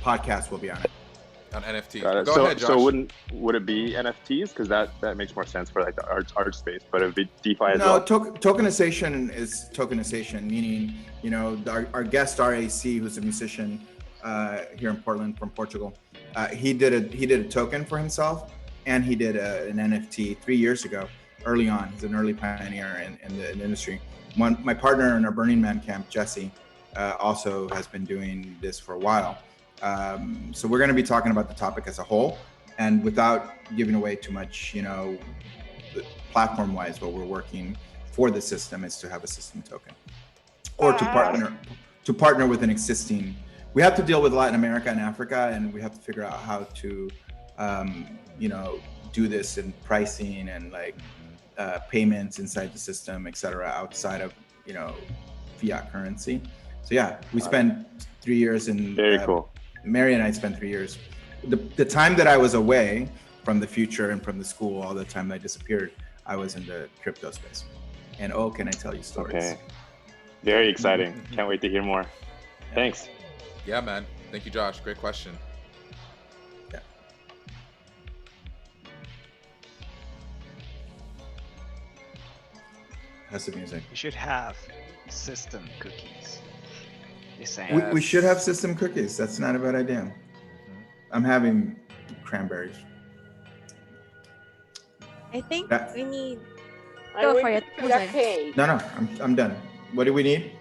podcast will be on it. On NFTs. Got it. Go ahead, Josh. So would it be NFTs? Because that makes more sense for like the art space. But if it DeFi as well. Tokenization is tokenization, meaning our guest RAC, who's a musician here in Portland from Portugal, he did a token for himself, and he did an NFT 3 years ago. Early on, he's an early pioneer in the industry. My partner in our Burning Man camp, Jesse, also has been doing this for a while. So we're going to be talking about the topic as a whole, and without giving away too much, platform-wise, what we're working for the system is to have a system token, or to partner with an existing. We have to deal with Latin America and Africa, and we have to figure out how to, do this in pricing and like payments inside the system, et cetera, outside of fiat currency. So yeah, we spent 3 years in. Very cool. Mary and I spent 3 years. The time that I was away from the future and from the school, all the time I disappeared, I was in the crypto space. And can I tell you stories? Okay. Very exciting. Can't wait to hear more. Thanks. Yeah, man. Thank you, Josh. Great question. Yeah. How's the music? We should have system cookies. We should have system cookies. That's not a bad idea. I'm having cranberries. I think That- we need. I'm Go for going it. to put a Jose. cake. No, I'm done. What do we need?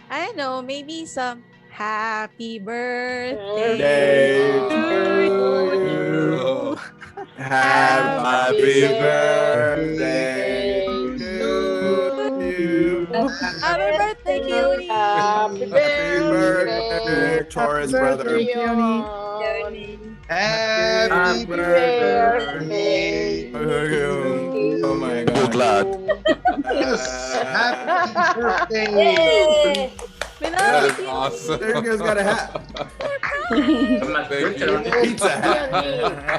I don't know, maybe some happy birthday Day to to you. Happy birthday to to you. Happy birthday, Keone. Happy birthday, Taurus brother. Keone. Happy birthday. Oh my God. Happy birthday. We That love is you. awesome. There goes got a hat. Thank you. Pizza hat.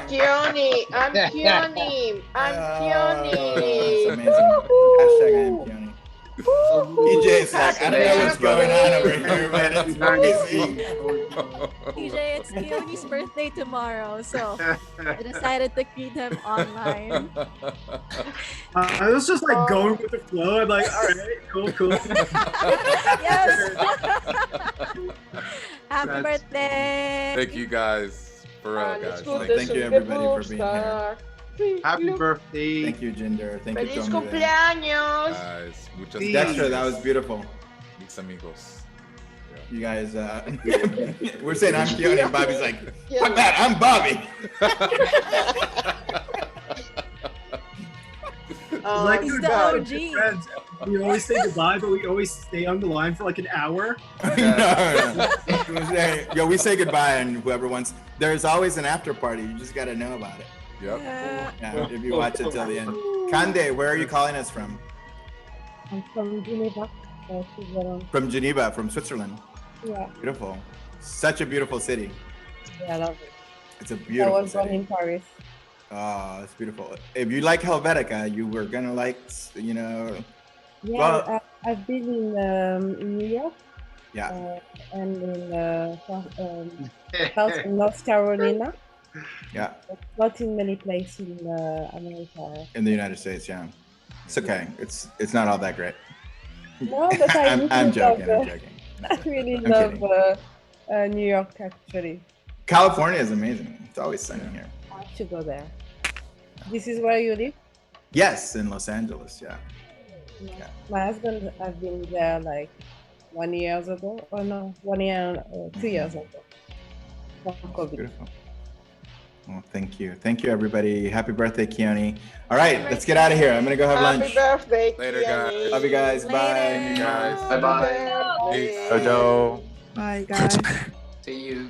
Keone, I'm Keone. I'm That's Keone. amazing. Hashtag I am Keone. TJ's like, I don't know what's going on over here, but it's crazy. TJ, it's Keone's birthday tomorrow, so I decided to greet him online. I was just like going with the flow. I'm like, all right, cool. Yes. Happy birthday. Thank you guys. For real, guys. Thank you everybody for being here. Happy birthday. Thank you, Jinder. Thank you, Feliz Tommy. cumpleaños. Guys, muchas Dexter, that was beautiful. Mis amigos. You guys, we're saying I'm Keone, and Bobby's like, fuck that, I'm Bobby. Like He's we're the good OG. friends. We always say goodbye, but we always stay on the line for like an hour. No. Yo, we say goodbye, and whoever wants, there's always an after party. You just got to know about it. Yep. Yeah, if you watch it till the end. Kande, where are you calling us from? I'm from Geneva, Switzerland. From Geneva, from Switzerland. Yeah, Beautiful. Such a beautiful city. yeah, I love it. It's a I beautiful was born city. in Paris. Oh, it's beautiful. If you like Helvetica, you were gonna like, Yeah, Well- I've been in New York yeah, and in South North Carolina. yeah, But not in many places in America. in the United States, yeah. It's okay. It's not all that great. No, but I really I'm joking. love, I'm joking. I really I'm love New York actually. California is amazing. It's always sunny here. I have to go there. This is where you live? Yes, in Los Angeles, yeah. My husband has been there like 1 year ago. Oh no, 1 year, 2 years ago. Before COVID. Beautiful. Well, thank you. Thank you, everybody. Happy birthday, Keone. All right, let's get out of here. I'm going to go have Happy lunch. birthday, Later, Keone. guys. Love you guys. Bye. Thank you guys. Bye bye. Peace. Jojo. Bye, guys. See you.